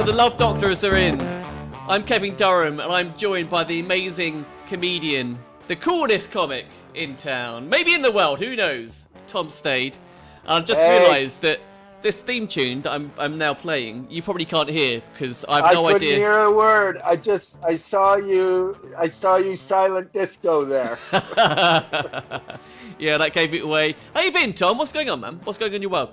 So the Love Doctors are in. I'm Kevin Durham, and I'm joined by the amazing comedian, the coolest comic in town, maybe in the world, who knows, Tom Stade. And I've just realised that this theme tune that I'm now playing, you probably can't hear because I've no idea. I couldn't hear a word. I saw you silent disco there. Yeah, that gave it away. How you been, Tom? What's going on, man? What's going on in your world?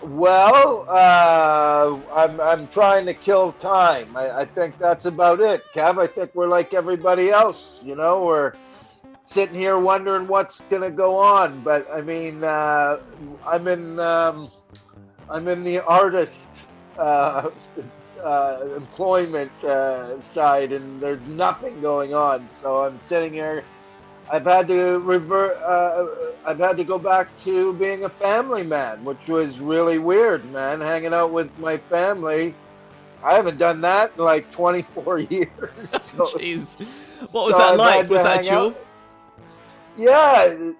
Well, I'm trying to kill time. I think that's about it, Kev. I think we're like everybody else, you know. We're sitting here wondering what's gonna go on. But I mean, I'm in the artist employment side, and there's nothing going on. So I'm sitting here. I've had to go back to being a family man, which was really weird, man. Hanging out with my family. I haven't done that in like 24 years. So, jeez. What was that like? Was that a chore? Yeah.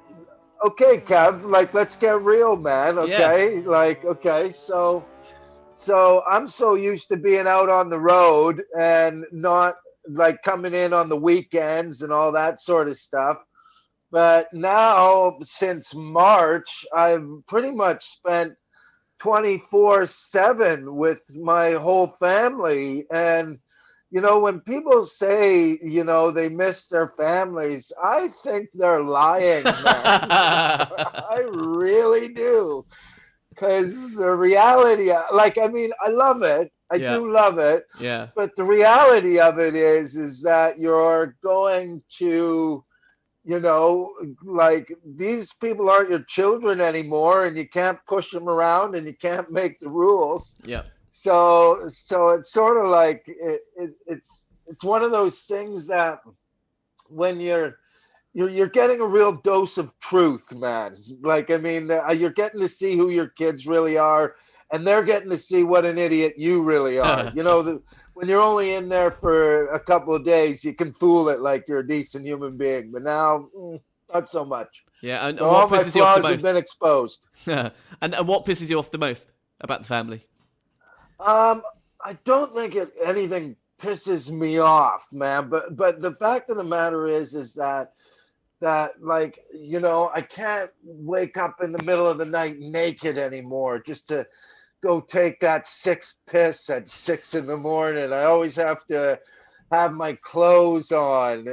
Okay, Kev, like, let's get real, man. Okay. Yeah. Like, okay. So I'm so used to being out on the road and not like coming in on the weekends and all that sort of stuff. But now, since March, I've pretty much spent 24/7 with my whole family. And, you know, when people say, you know, they miss their families, I think they're lying, man. I really do. Because the reality, like, I mean, I love it. I do love it. Yeah. But the reality of it is that you're going to, you know, like, these people aren't your children anymore, and you can't push them around, and you can't make the rules. Yeah. So it's sort of like it's one of those things that when you're getting a real dose of truth, man. Like, I mean, you're getting to see who your kids really are, and they're getting to see what an idiot you really are. You know, when you're only in there for a couple of days, you can fool it like you're a decent human being. But now, not so much. Yeah, and so what all my pisses you off the flaws most? have been exposed. and what pisses you off the most about the family? I don't think anything pisses me off, man. But the fact of the matter is that like, you know, I can't wake up in the middle of the night naked anymore just to go take that sixth piss at 6 a.m. I always have to have my clothes on,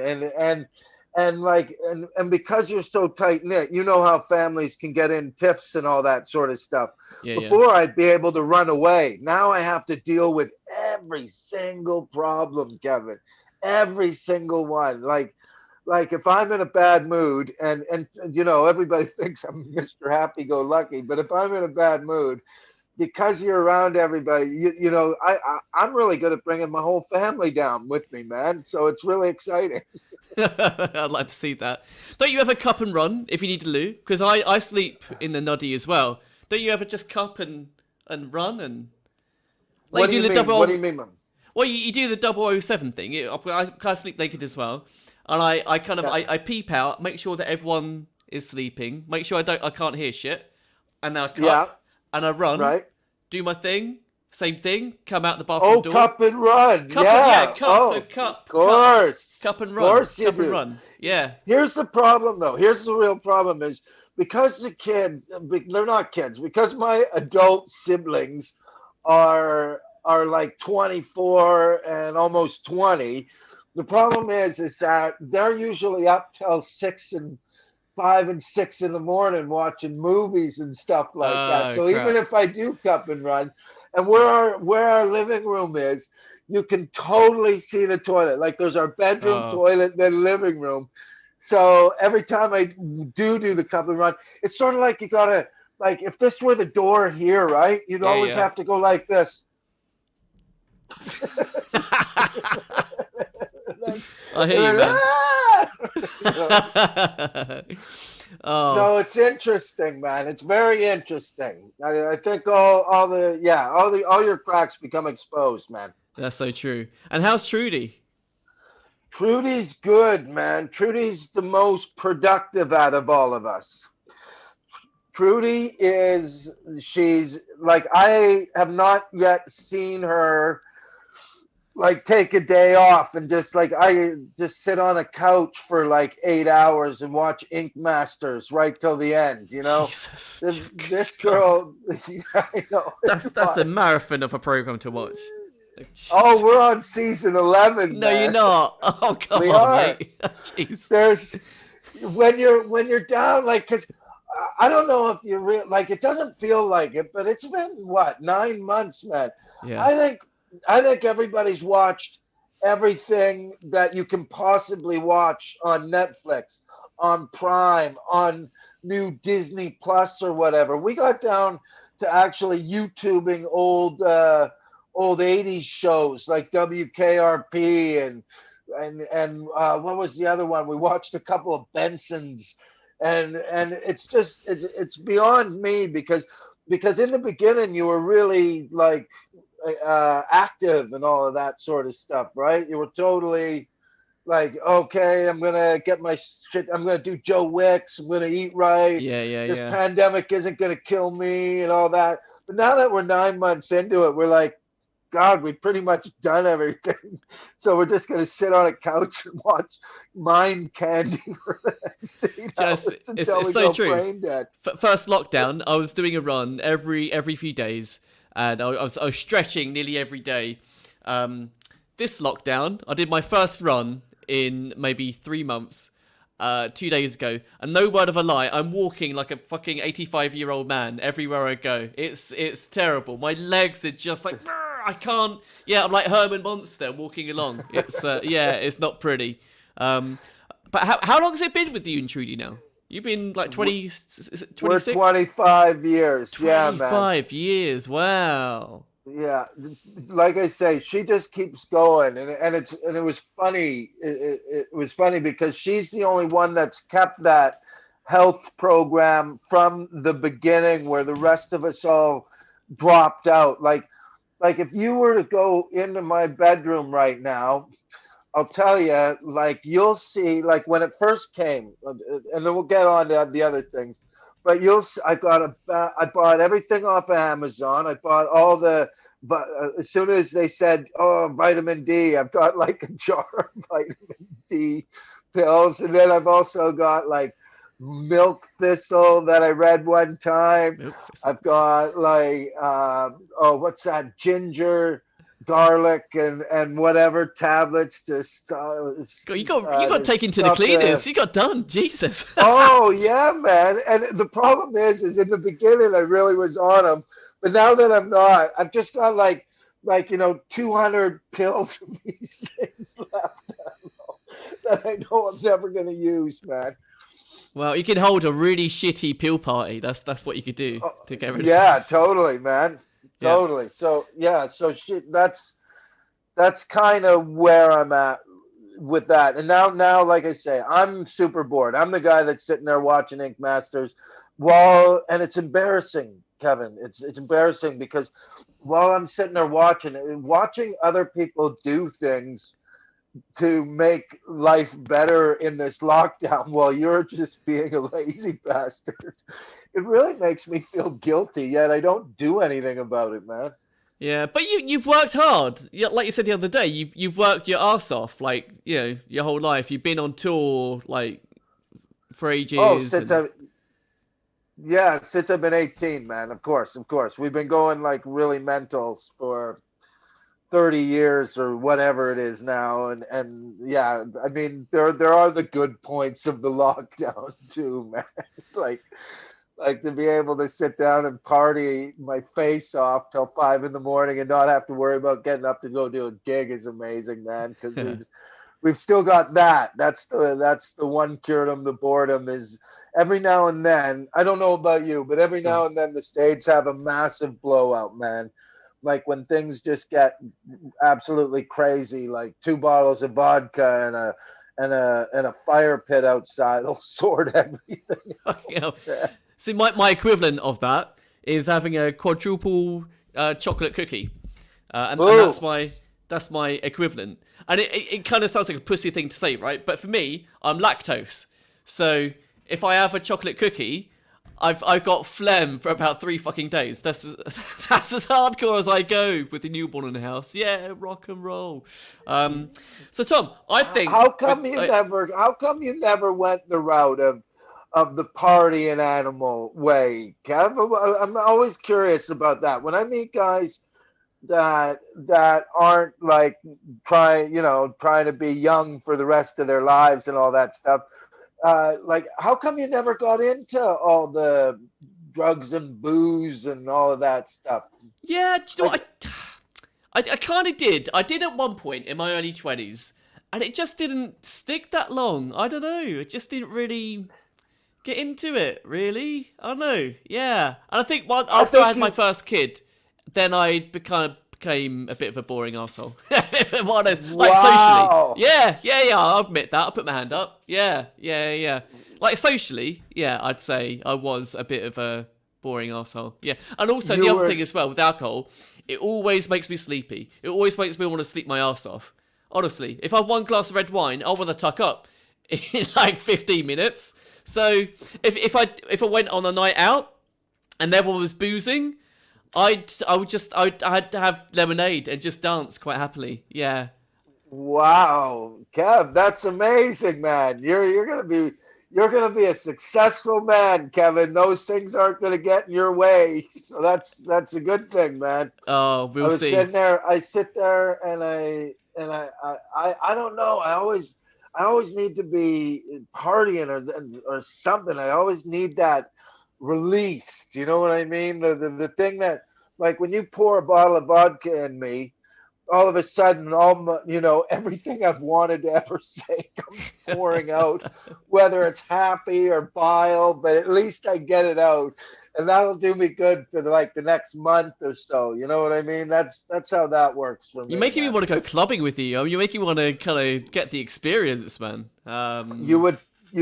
and like, and because you're so tight knit, you know how families can get in tiffs and all that sort of stuff. Before, I'd be able to run away. Now I have to deal with every single problem, Kevin, every single one. Like if I'm in a bad mood, and you know, everybody thinks I'm Mr. Happy-Go-Lucky, but if I'm in a bad mood, because you're around everybody, you know, I'm really good at bringing my whole family down with me, man. So it's really exciting. I'd like to see that. Don't you ever cup and run if you need to loo? Because I sleep in the nuddy as well. Don't you ever just cup and run and? Like, what do you mean? What do you mean, man? Well, you do the 007 thing. I sleep naked as well. And I kind of I peep out, make sure that everyone is sleeping, make sure I can't hear shit, and then I cup and I run, do my thing, same thing, come out the bathroom door. Oh, cup and run, cup. So cup, of course, cup and run, of course cup and run. Yeah. Here's the problem, though. Here's the real problem: is because the kids, they're not kids, because my adult siblings are like 24 and almost 20. The problem is that they're usually up till 5 and 6 in the morning watching movies and stuff like that. So crap. Even if I do cup and run, and where our living room is, you can totally see the toilet. Like, there's our bedroom toilet, then living room. So every time I do the cup and run, it's sort of like you gotta, like, if this were the door here, right? You'd always have to go like this. I hear you, man. So it's interesting, man. It's very interesting. I think all your cracks become exposed, man. That's so true. And how's Trudy? Trudy's good, man. Trudy's the most productive out of all of us. Trudy she's like, I have not yet seen her like take a day off and just like I just sit on a couch for like 8 hours and watch Ink Masters right till the end, you know. Jesus. This God. girl, yeah, I know. That's a marathon of a program to watch. Like, Oh, Jesus. we're on season 11, No, you're man. not. Oh, come We on, are. mate. Jeez. There's when you're down, like, because I don't know if you like, it doesn't feel like it, but it's been what, 9 months, man. Yeah. I think everybody's watched everything that you can possibly watch on Netflix, on Prime, on new Disney Plus or whatever. We got down to actually YouTubing old 80s shows like WKRP and what was the other one? We watched a couple of Bensons, and it's just it's beyond me because in the beginning you were really like active and all of that sort of stuff, right? You were totally like, okay, I'm gonna get my shit. I'm gonna do Joe Wicks. I'm gonna eat right. Yeah. This pandemic isn't gonna kill me and all that. But now that we're 9 months into it, we're like, God, we've pretty much done everything. So we're just going to sit on a couch and watch Mind Candy for the next 8 hours until it's we so go true. brain dead. First lockdown, I was doing a run every few days, and I was stretching nearly every day. This lockdown, I did my first run in maybe 3 months. 2 days ago, and no word of a lie, I'm walking like a fucking 85-year-old man everywhere I go. It's terrible. My legs are just like, I can't. Yeah, I'm like Herman Monster walking along. It's it's not pretty. But how long has it been with you and Trudy now? You've been like 20, 26? We're 25 years. 25 yeah, man. years. Wow. Yeah, like I say, she just keeps going, and it was funny. It was funny because she's the only one that's kept that health program from the beginning, where the rest of us all dropped out. Like if you were to go into my bedroom right now, I'll tell you, like you'll see, like when it first came, and then we'll get on to the other things. But I bought everything off of Amazon. I bought all the, but as soon as they said, oh, vitamin D, I've got like a jar of vitamin D pills. And then I've also got like milk thistle that I read one time. I've got like, what's that? Ginger, garlic, and whatever tablets to You got taken to the cleaners. You got done. Jesus. Oh yeah, man. And the problem is in the beginning I really was on them, but now that I'm not, I've just got like 200 pills of these things left that I know I'm never gonna use, man. Well, you can hold a really shitty pill party. That's what you could do to get rid of. Yeah, totally, man. Totally. Yeah. So that's kind of where I'm at with that. And now, like I say, I'm super bored. I'm the guy that's sitting there watching Ink Masters and it's embarrassing, Kevin. It's embarrassing because while I'm sitting there watching other people do things to make life better in this lockdown while you're just being a lazy bastard, it really makes me feel guilty, yet I don't do anything about it, man. Yeah, but you've worked hard. Like you said the other day, you've worked your ass off, like, your whole life. You've been on tour like for ages. Oh, since I've been 18, man. Of course. We've been going like really mentals for 30 years or whatever it is now, and yeah, I mean there are the good points of the lockdown too, man. like to be able to sit down and party my face off till 5 a.m. and not have to worry about getting up to go do a gig is amazing, man. Because we've still got that. That's the one cure to boredom is every now and then. I don't know about you, but every now and then the States have a massive blowout, man. Like when things just get absolutely crazy, like 2 bottles of vodka and a fire pit outside will sort everything. See, my equivalent of that is having a quadruple chocolate cookie, and that's my equivalent. And it kind of sounds like a pussy thing to say, right? But for me, I'm lactose. So if I have a chocolate cookie, I've got phlegm for about 3 fucking days. That's as hardcore as I go with the newborn in the house. Yeah, rock and roll. So Tom, I think How come you never went the route of the party and animal way, Kev? I'm always curious about that. When I meet guys that aren't like trying to be young for the rest of their lives and all that stuff, like how come you never got into all the drugs and booze and all of that stuff? Yeah, do you know what? I kind of did. I did at one point in my early 20s, and it just didn't stick that long. I don't know. It just didn't really get into it, really. I don't know. Yeah. And I think after I had my first kid, then I became a bit of a boring arsehole. One of those, like socially. Yeah, I'll admit that. I'll put my hand up. Yeah. Like socially, yeah, I'd say I was a bit of a boring arsehole. Yeah. And also the other thing as well with alcohol, it always makes me sleepy. It always makes me want to sleep my arse off. Honestly, if I have 1 glass of red wine, I want to tuck up in like 15 minutes. So if I went on a night out and everyone was boozing, I'd have lemonade and just dance quite happily. Yeah. Wow, Kev, that's amazing, man. You're gonna be a successful man, Kevin. Those things aren't gonna get in your way, so that's a good thing, man. Oh, we'll see. I sit there and I don't know. I always need to be partying or something. I always need that release. Do you know what I mean? The thing that, like, when you pour a bottle of vodka in me, all of a sudden, everything I've wanted to ever say comes pouring out, whether it's happy or bile, but at least I get it out, and that'll do me good for the next month or so. You know what I mean? That's how that works for me. You're making me want to go clubbing with you. You're making me want to kind of get the experience, man. You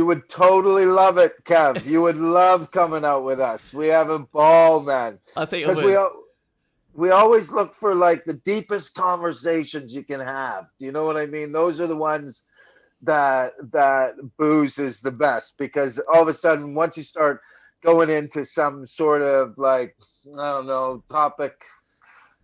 would totally love it, Kev. You would love coming out with us. We have a ball, man. I think I would. We always look for like the deepest conversations you can have. Do you know what I mean? Those are the ones that booze is the best, because all of a sudden, once you start going into some sort of like, I don't know, topic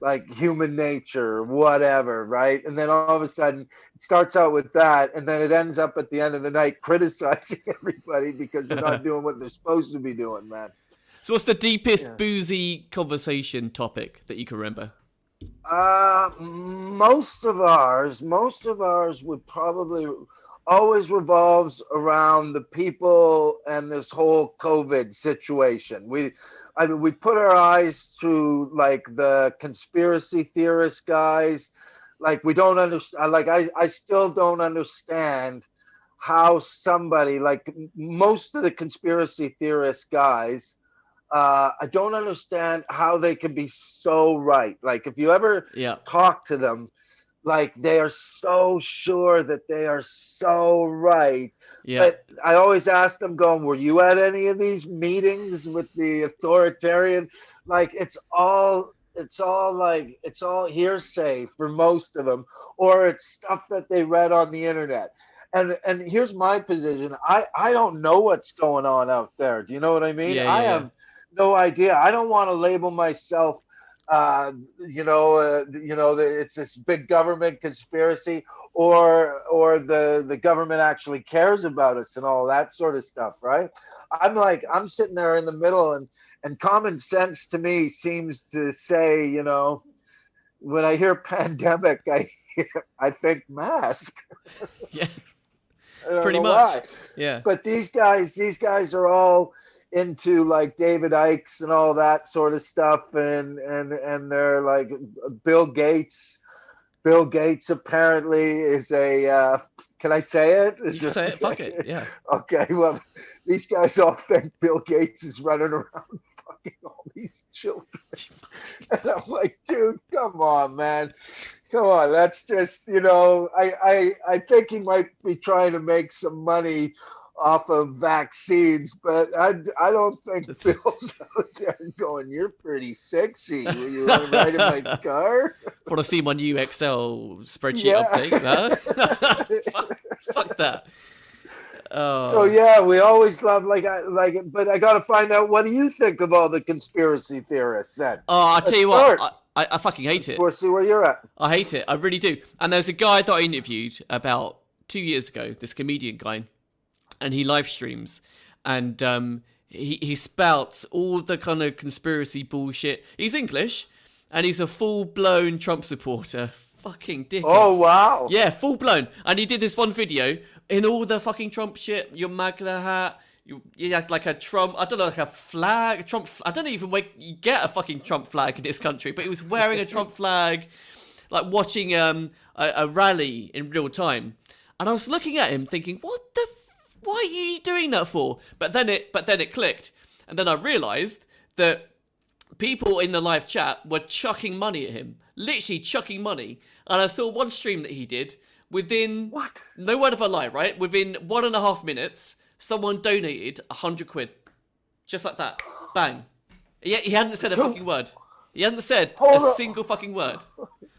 like human nature or whatever, right? And then all of a sudden it starts out with that, and then it ends up at the end of the night criticizing everybody because they're not doing what they're supposed to be doing, man. So what's the deepest boozy conversation topic that you can remember? Most of ours would probably always revolves around the people and this whole COVID situation. We put our eyes through like the conspiracy theorist guys. Like, we don't understand. Like, I still don't understand how somebody, like most of the conspiracy theorist guys, I don't understand how they can be so right. Like, if you ever talk to them, like, they are so sure that they are so right. Yeah. But I always ask them, going, were you at any of these meetings with the authoritarian? Like, it's all hearsay for most of them, or it's stuff that they read on the internet. And here's my position. I don't know what's going on out there. Do you know what I mean? I have no idea. I don't want to label myself, it's this big government conspiracy, or the government actually cares about us and all that sort of stuff, right? I'm sitting there in the middle, and common sense to me seems to say, when I hear pandemic, I think mask. Yeah, pretty much. Why. Yeah, but these guys are all into like David Icke's and all that sort of stuff, and they're like Bill Gates. Bill Gates apparently is a can I say it? You can say it, fuck it, yeah. Okay, well, these guys all think Bill Gates is running around fucking all these children. And I'm like, dude, come on, man. Come on, that's just, I think he might be trying to make some money off of vaccines, but I don't think Bill's out there going, you're pretty sexy. Will you want to ride in my car? Want to see my new Excel spreadsheet update? Huh? fuck that. So yeah, we always love but I got to find out, what do you think of all the conspiracy theorists then? Oh, I'll tell you start. what, I fucking hate it. Let's see where you're at. I hate it. I really do. And there's a guy that I interviewed about 2 years ago, this comedian guy, and he live streams, and he spouts all the kind of conspiracy bullshit. He's English, and he's a full-blown Trump supporter. Fucking dickhead. Oh, wow. Yeah, full-blown. And he did this one video in all the fucking Trump shit, your MAGA hat, you had like a Trump, I don't know, like a flag, a Trump, I don't even you get a fucking Trump flag in this country, but he was wearing a Trump flag, like watching a rally in real time. And I was looking at him thinking, why are you doing that for? But then it clicked. And then I realized that people in the live chat were chucking money at him, literally chucking money. And I saw one stream that he did within, no word of a lie, right? Within 1.5 minutes, someone donated 100 quid. Just like that. Bang. He hadn't said a fucking word. He hadn't said a single fucking word.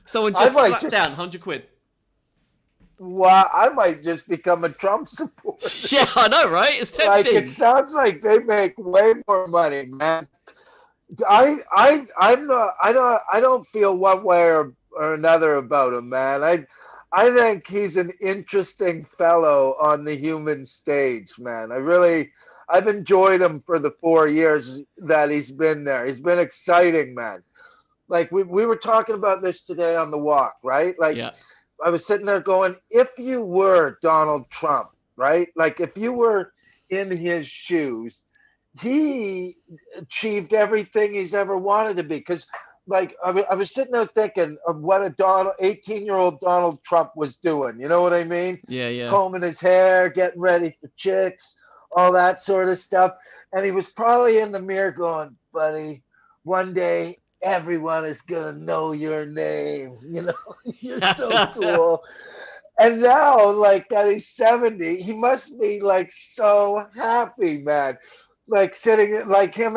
Someone just slapped down 100 quid. Wow, I might just become a Trump supporter. Yeah, I know, right? It's tempting. Like, it sounds like they make way more money, man. I don't feel one way or another about him, man. I think he's an interesting fellow on the human stage, man. I've enjoyed him for the 4 years that he's been there. He's been exciting, man. Like, we were talking about this today on the walk, right? Like, yeah. I was sitting there going, if you were Donald Trump, right? Like, if you were in his shoes, he achieved everything he's ever wanted to be. Because, like, I was sitting there thinking of what a 18-year-old Donald Trump was doing. You know what I mean? Yeah, yeah. Combing his hair, getting ready for chicks, all that sort of stuff. And he was probably in the mirror going, buddy, one day everyone is going to know your name. You know, you're so cool. And now, like, that he's 70, he must be, like, so happy, man. Like, sitting, like him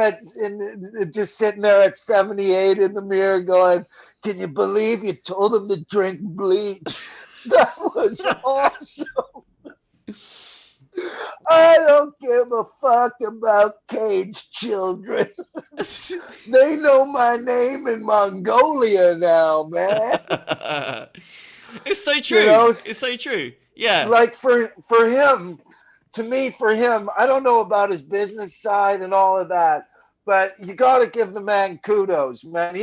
just sitting there at 78 in the mirror going, can you believe you told him to drink bleach? That was awesome. I don't give a fuck about caged children. They know my name in Mongolia now, man. It's so true. You know, it's so true. Yeah. Like, for him, to me, for him, I don't know about his business side and all of that, but you got to give the man kudos, man.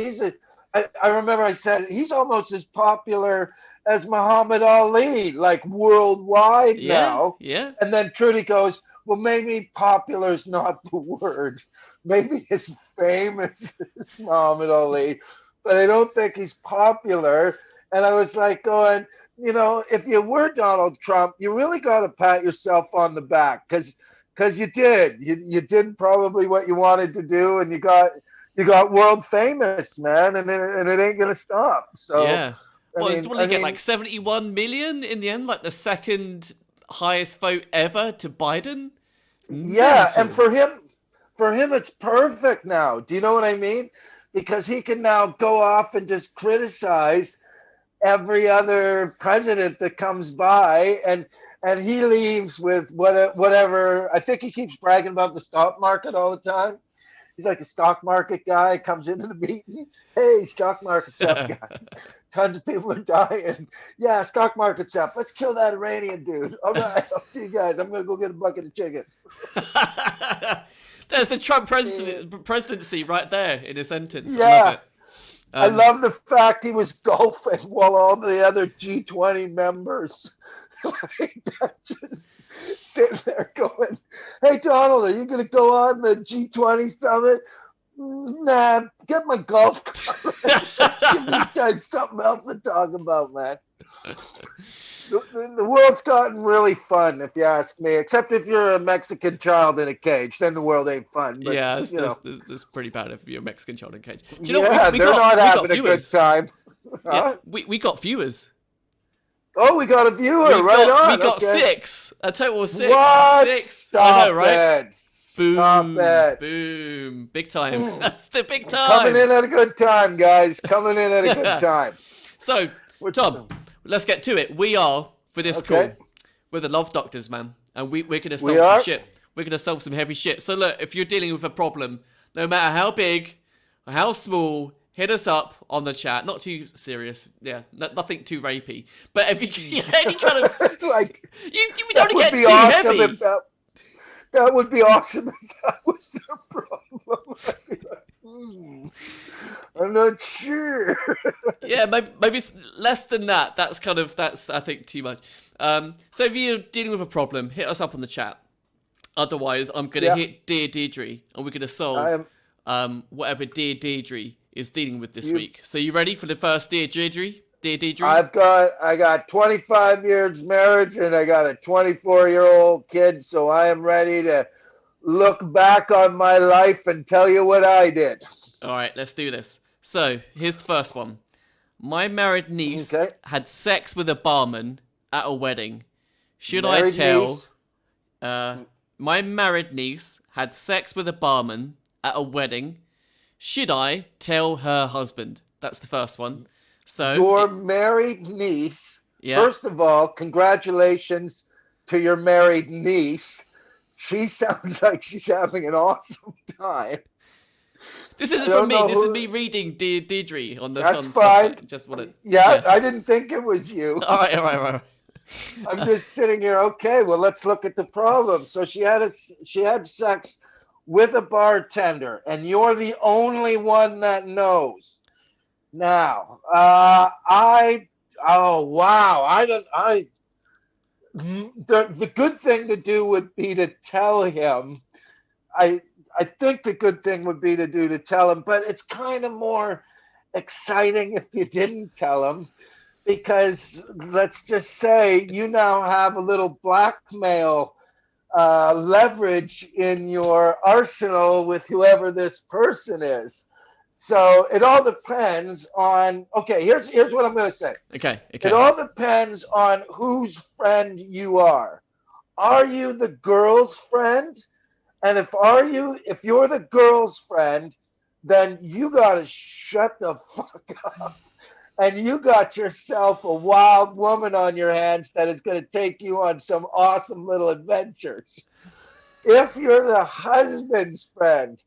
I remember I said he's almost as popular as Muhammad Ali, like, worldwide now. Yeah. And then Trudy goes, well, maybe popular is not the word. Maybe as famous as Muhammad Ali, but I don't think he's popular. And I was like going, you know, if you were Donald Trump, you really got to pat yourself on the back because you did. You did probably what you wanted to do, and you got world famous, man, and it ain't gonna stop. So yeah. What did he get, like 71 million in the end, like the second highest vote ever to Biden? Yeah, and for him, it's perfect now. Do you know what I mean? Because he can now go off and just criticize every other president that comes by, and he leaves with whatever. I think he keeps bragging about the stock market all the time. He's like a stock market guy, comes into the meeting. Hey, stock market's up, guys. Tons of people are dying. Yeah, stock market's up. Let's kill that Iranian dude. All right, I'll see you guys. I'm going to go get a bucket of chicken. There's the Trump presidency right there in a sentence. Yeah. I love it. I love the fact he was golfing while all the other G20 members just sitting there going, hey, Donald, are you going to go on the G20 summit? Nah, get my golf cart. Let's give these guys something else to talk about, man. The world's gotten really fun, if you ask me, except if you're a Mexican child in a cage. Then the world ain't fun. But, yeah, it's pretty bad if you're a Mexican child in a cage. Do you know, they're not having a good time. Huh? Yeah, we got viewers. Oh, we got a viewer. Right on. We got 6. A total of 6. What? 6. Stop I know, right? It. Boom. Stop it. Boom. Big time. That's the big time. Coming in at a good time, guys. Coming in at a good time. So, Tom, let's get to it. We are, for this call, we're the love doctors, man. and we're gonna We solve some are? shit. We're gonna solve some heavy shit. So look, if you're dealing with a problem, no matter how big or how small, hit us up on the chat. Not too serious, yeah, nothing too rapey. But if you any kind of Like, we don't would get be too awesome heavy. if that would be awesome if that was the problem. I'd be like, I'm not sure. Yeah, maybe less than that. That's I think too much. So if you're dealing with a problem, hit us up on the chat. Otherwise, I'm gonna hit Dear Deidre, and we're gonna solve whatever Dear Deidre is dealing with this week. So you ready for the first Dear Deidre? Dear Deidre? I got 25 years marriage and I got a 24-year-old kid, so I am ready to look back on my life and tell you what I did. All right, let's do this. So here's the first one. My married niece had sex with a barman at a wedding. Should I tell? My married niece had sex with a barman at a wedding. Should I tell her husband? That's the first one. So your married niece. First of all, congratulations to your married niece. She sounds like she's having an awesome time. This isn't from me. This is me reading Dear Deidre on the That's Sun's fine. website. Just wanted. Yeah, I didn't think it was you. All right. I'm just sitting here. Okay, well, let's look at the problem. So she had sex with a bartender, and you're the only one that knows. Now, the good thing to do would be to tell him. I think the good thing would be to tell him, but it's kind of more exciting if you didn't tell him, because let's just say you now have a little blackmail leverage in your arsenal with whoever this person is. So it all depends on, here's what I'm going to say. Okay. It all depends on whose friend you are. Are you the girl's friend? And if you're the girl's friend, then you got to shut the fuck up. And you got yourself a wild woman on your hands that is going to take you on some awesome little adventures. If you're the husband's friend,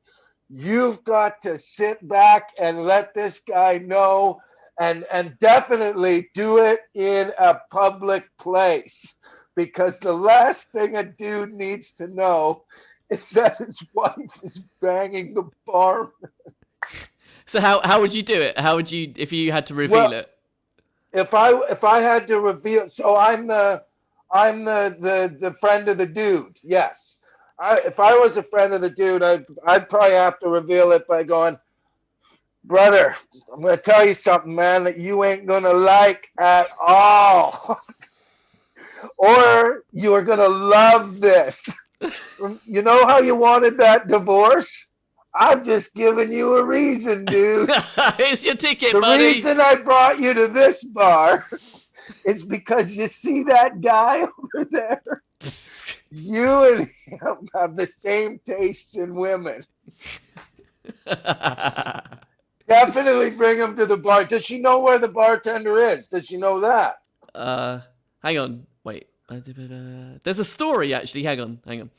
you've got to sit back and let this guy know, and definitely do it in a public place, because the last thing a dude needs to know is that his wife is banging the barman. So how would you do it? How would you, if you had to reveal it? If I had to reveal, so I'm the friend of the dude. Yes. If I was a friend of the dude, I'd probably have to reveal it by going, brother, I'm going to tell you something, man, that you ain't going to like at all. Or you are going to love this. You know how you wanted that divorce? I've just given you a reason, dude. Here's your ticket, buddy. The reason I brought you to this bar is because you see that guy over there? You and him have the same tastes in women. Definitely bring him to the bar. Does she know where the bartender is? Does she know that? Hang on. Wait. There's a story, actually. Hang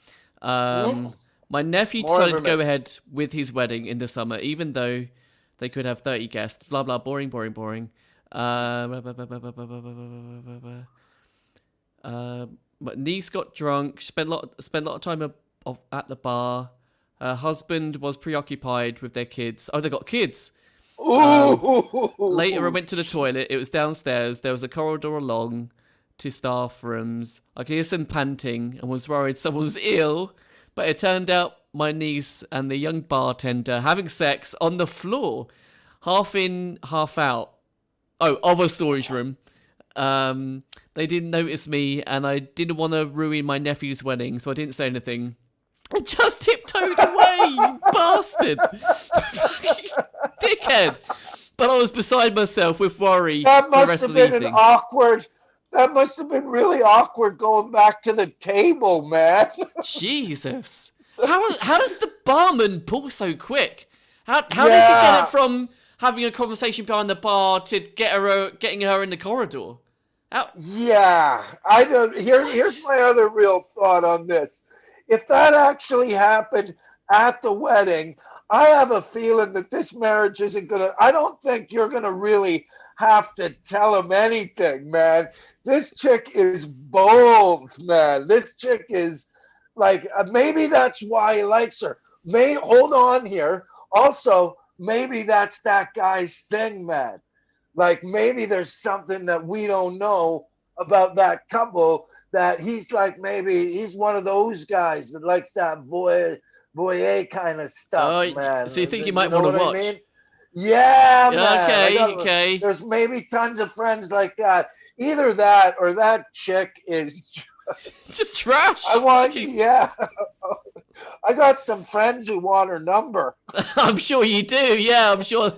on. My nephew decided to go ahead with his wedding in the summer, even though they could have 30 guests. Blah, blah, boring. My niece got drunk, spent a lot of time at the bar. Her husband was preoccupied with their kids. Oh, they got kids. Later, I went to the toilet. It was downstairs. There was a corridor along to staff rooms. I could hear some panting and was worried someone was ill. But it turned out my niece and the young bartender having sex on the floor, half in, half out. Oh, of a storage room. They didn't notice me, and I didn't want to ruin my nephew's wedding, so I didn't say anything. I just tiptoed away, you bastard. Dickhead. But I was beside myself with worry that the rest of the evening. That must have been really awkward going back to the table, man. Jesus. How does the barman pull so quick? How does he get it from having a conversation behind the bar to getting her in the corridor? How? Yeah, I don't. Here's my other real thought on this. If that actually happened at the wedding, I have a feeling that this marriage isn't gonna. I don't think you're gonna really have to tell him anything, man. This chick is bold, man. This chick is like maybe that's why he likes her. May hold on here. Also, maybe that's that guy's thing, man. Like maybe there's something that we don't know about that couple that he's like maybe he's one of those guys that likes that voyeur kind of stuff, Oh, man. so you think you You might know want to what I watch? mean? Yeah, man. Okay. There's maybe tons of friends like that. Either that or that chick is. Just trash. I want, yeah. I got some friends who want her number. I'm sure you do. Yeah, I'm sure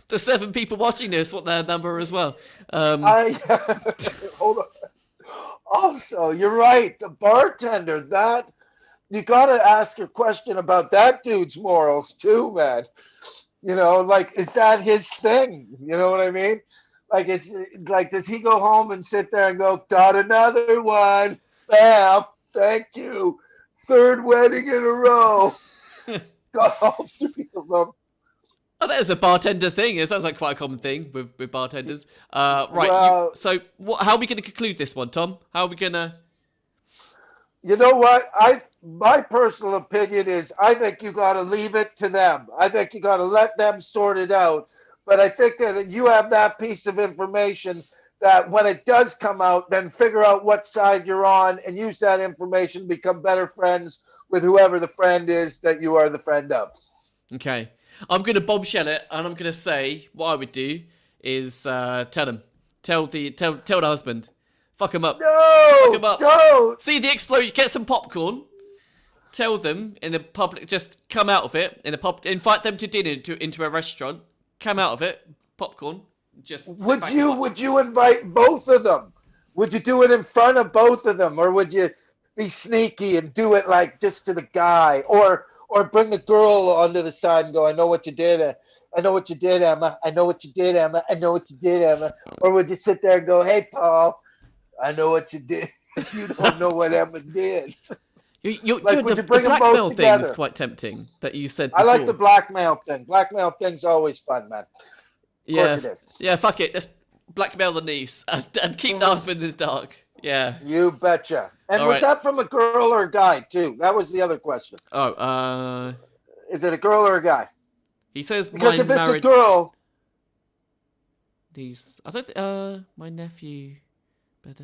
the 7 people watching this want their number as well. Hold on. Also, you're right. The bartender, that you got to ask a question about that dude's morals too, man. You know, like, is that his thing? You know what I mean? Like, it's like, does he go home and sit there and go, got another one? Bam, thank you. 3rd wedding in a row. Got all 3 of them. Oh, that is a bartender thing. It sounds like quite a common thing with bartenders. Right. Well, How are we going to conclude this one, Tom? How are we going to? you know what? My personal opinion is I think you got to leave it to them. I think you got to let them sort it out. But I think that you have that piece of information that when it does come out, then figure out what side you're on and use that information to become better friends with whoever the friend is that you are the friend of. Okay. I'm going to bombshell it, and I'm going to say what I would do is tell him. Tell the husband. Fuck him up. No, Fuck him up. don't. See the explosion. Get some popcorn. Tell them in the public. Just come out of it in the pub. Invite them to dinner into a restaurant. Come out of it. Popcorn. Just. Would you invite both of them? Would you do it in front of both of them, or would you be sneaky and do it like just to the guy, or bring the girl onto the side and go, I know what you did. I know what you did, Emma. I know what you did, Emma. I know what you did, Emma. Or would you sit there and go, hey, Paul, I know what you did. You don't know what Emma did. Like, would the you bring them blackmail both thing is together? quite tempting that you said before. I like the blackmail thing. Blackmail thing's always fun, man. Of course it is. Yeah, fuck it. Let's blackmail the niece and keep the husband in the dark. Yeah. You betcha. And All was right. that from a girl or a guy, too? That was the other question. Oh, Is it a girl or a guy? he says Because my if it's a married girl, niece. I don't my nephew. It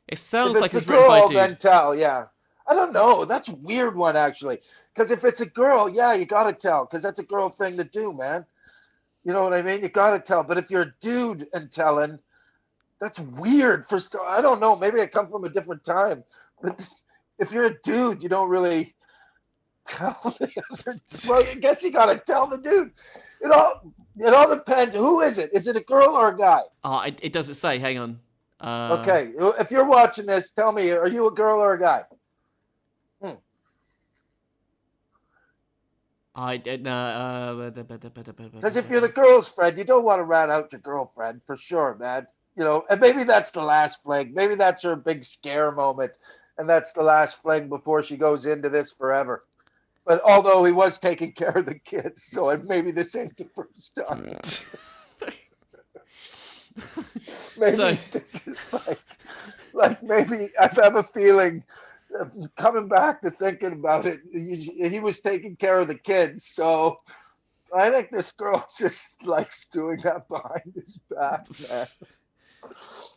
if sounds it's like a it's written by a girl, dude. then tell, yeah. I don't know. That's a weird one, actually. Because if it's a girl, yeah, you got to tell. Because that's a girl thing to do, man. You know what I mean? You got to tell. But if you're a dude and telling, that's weird. I don't know. Maybe I come from a different time. But if you're a dude, you don't really tell the other. Well, I guess you got to tell the dude. It all depends. Who is it? Is it a girl or a guy? It doesn't say. Hang on. Okay. If you're watching this, tell me, are you a girl or a guy? I did not. Because if you're the girl's friend, you don't want to rat out your girlfriend for sure, man. You know, and maybe that's the last fling. Maybe that's her big scare moment, and that's the last fling before she goes into this forever. But although he was taking care of the kids, so maybe this ain't the first time. Maybe So- this is like maybe I have a feeling. Coming back to thinking about it, he was taking care of the kids, so I think this girl just likes doing that behind his back, man.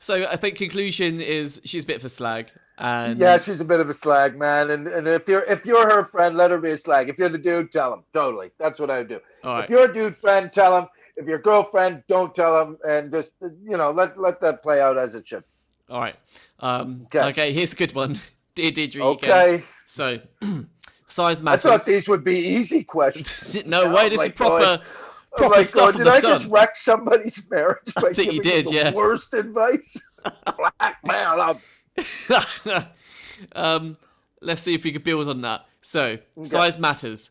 So I think conclusion is she's a bit of a slag, and Yeah, she's a bit of a slag, man. And if you're her friend, let her be a slag. If you're the dude, tell him. Totally, that's what I would do. All right. If you're a dude friend, tell him. If you're a girlfriend, don't tell him, and just let that play out as it should. All right. Okay. Here's a good one. Dear Deidre. Okay. Again. So size I matters. thought these would be easy questions. No way. This is proper Like, stuff did in the I sun. just wreck somebody's marriage by think you giving did, the yeah. worst advice? Blackmail them. Let's see if we can build on that. So, size matters.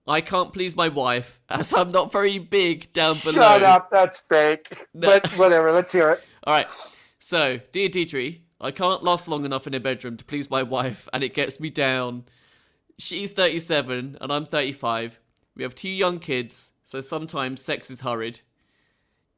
I can't please my wife as I'm not very big down below. Shut up, that's fake. No. But whatever, let's hear it. All right. So, dear Deidre, I can't last long enough in a bedroom to please my wife, and it gets me down. She's 37 and I'm 35. We have 2 young kids, so sometimes sex is hurried.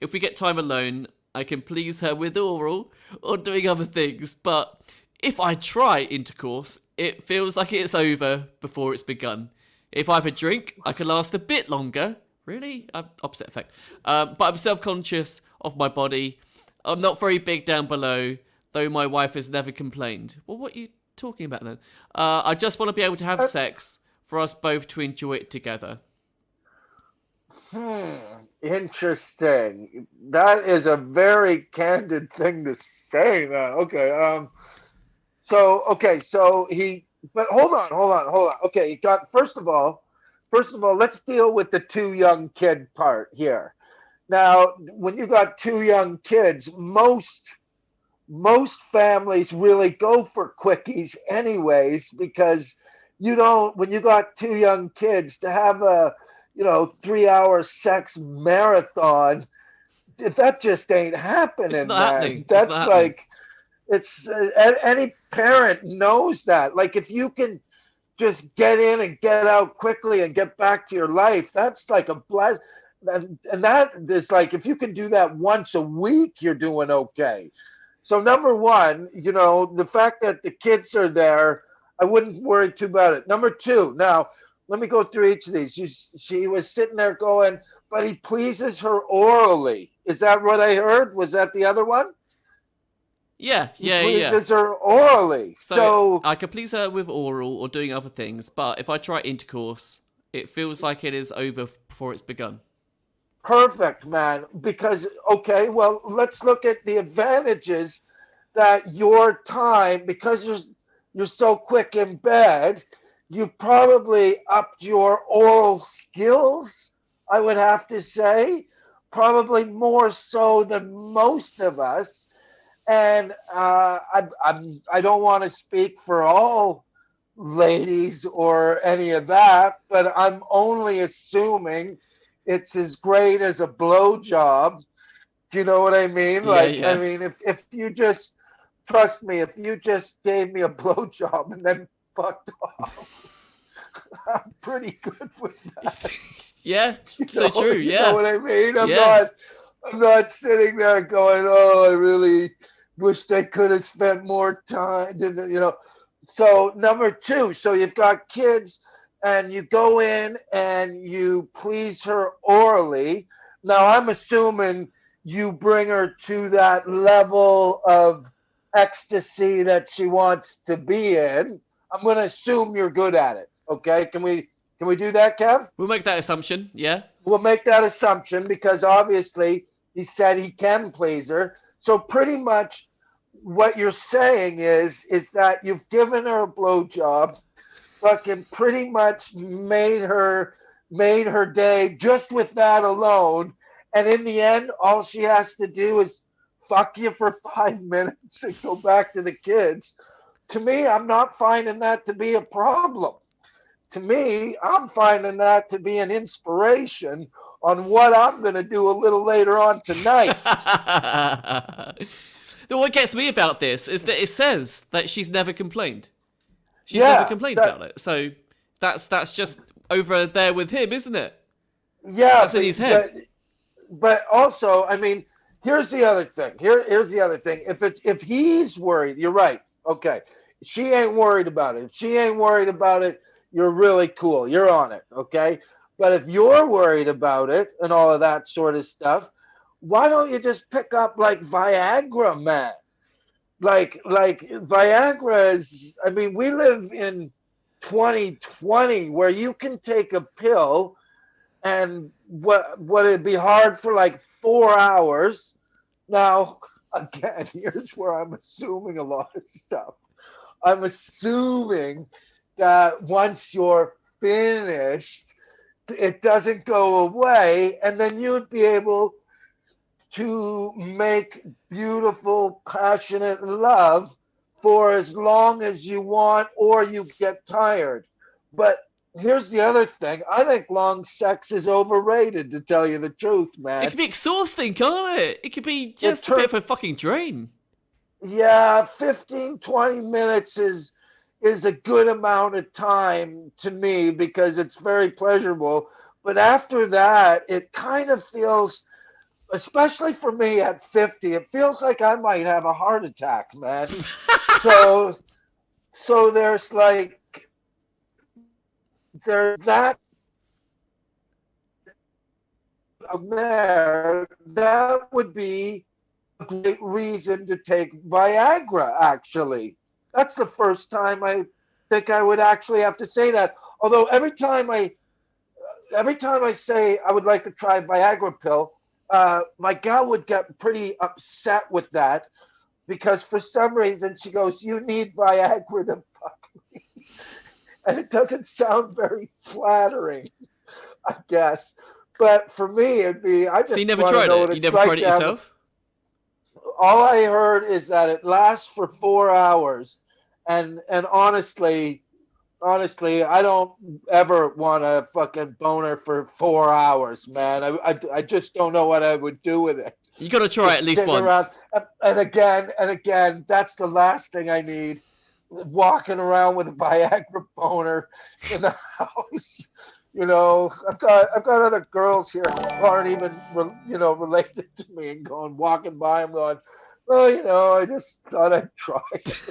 If we get time alone, I can please her with oral or doing other things, but if I try intercourse, it feels like it's over before it's begun. If I have a drink, I can last a bit longer. Really? Opposite effect. But I'm self-conscious of my body. I'm not very big down below, though my wife has never complained. Well, what are you talking about then? I just want to be able to have sex for us both to enjoy it together. Interesting. That is a very candid thing to say, man. Okay. So he, but hold on. Okay, you got, first of all, let's deal with the 2 young kid part here. Now, when you got 2 young kids, most families really go for quickies anyways, because you don't, when you got 2 young kids, to have a 3-hour sex marathon, that just ain't happening. It's not happening. That's like, it's any parent knows that. Like, if you can just get in and get out quickly and get back to your life, that's like a blast. And that is like, if you can do that once a week, you're doing okay. So number one, the fact that the kids are there, I wouldn't worry too about it. Number 2, now let me go through each of these. She was sitting there going, but he pleases her orally. Is that what I heard? Was that the other one? Yeah. He pleases her orally. So I could please her with oral or doing other things, but if I try intercourse, it feels like it is over before it's begun. Perfect, man. Because, okay, well, let's look at the advantages that your time, because you're so quick in bed, you probably upped your oral skills, I would have to say, probably more so than most of us. And I don't want to speak for all ladies or any of that, but I'm only assuming it's as great as a blowjob. Do you know what I mean? Yeah. I mean, if you just, trust me, if you just gave me a blowjob and then fucked off, I'm pretty good with that. Yeah, so true. You Yeah. know what I mean? I'm not sitting there going, oh, I really wished I could have spent more time. So number 2, so you've got kids and you go in and you please her orally. Now, I'm assuming you bring her to that level of ecstasy that she wants to be in. I'm going to assume you're good at it. Okay. Can we do that, Kev? We'll make that assumption. Yeah. We'll make that assumption because obviously he said he can please her. So pretty much what you're saying is that you've given her a blowjob, fucking pretty much made her day just with that alone. And in the end, all she has to do is fuck you for 5 minutes and go back to the kids. To me, I'm not finding that to be a problem. To me, I'm finding that to be an inspiration on what I'm going to do a little later on tonight. What gets me about this is that it says that she's never complained. She's never complained about it. So that's just over there with him, isn't it? Yeah. That's in his head. But also, I mean, here's the other thing. Here's the other thing. If he's worried, you're right. Okay. She ain't worried about it. If she ain't worried about it, you're really cool. You're on it. Okay. But if you're worried about it and all of that sort of stuff, why don't you just pick up like Viagra, man? Like Viagra is, I mean, we live in 2020 where you can take a pill and what it'd be hard for like 4 hours. Now, again, here's where I'm assuming a lot of stuff. I'm assuming that once you're finished, it doesn't go away, and then you'd be able to make beautiful, passionate love for as long as you want, or you get tired. But here's the other thing. I think long sex is overrated, to tell you the truth, man. It can be exhausting, can't it? It could be just a bit of a fucking drain. yeah, 15, 20 minutes is a good amount of time to me because it's very pleasurable. But after that, it kind of feels, especially for me at 50, it feels like I might have a heart attack, man. So so there's like there's that there that would be a great reason to take Viagra, actually. That's the first time I think I would actually have to say that. Although every time I say I would like to try Viagra pill, my gal would get pretty upset with that because for some reason she goes, "You need Viagra to fuck me," and it doesn't sound very flattering, I guess. But for me, it'd be I So you just never want to tried know it? what You it's never like tried it to have. yourself? All I heard is that it lasts for 4 hours, and honestly, I don't ever want a fucking boner for 4 hours, man. I just don't know what I would do with it. You got to try it at Just least sitting around, once. and again, that's the last thing I need. Walking around with a Viagra boner in the house. I've got other girls here who aren't even related to me, and walking by them going, well, I just thought I'd try it.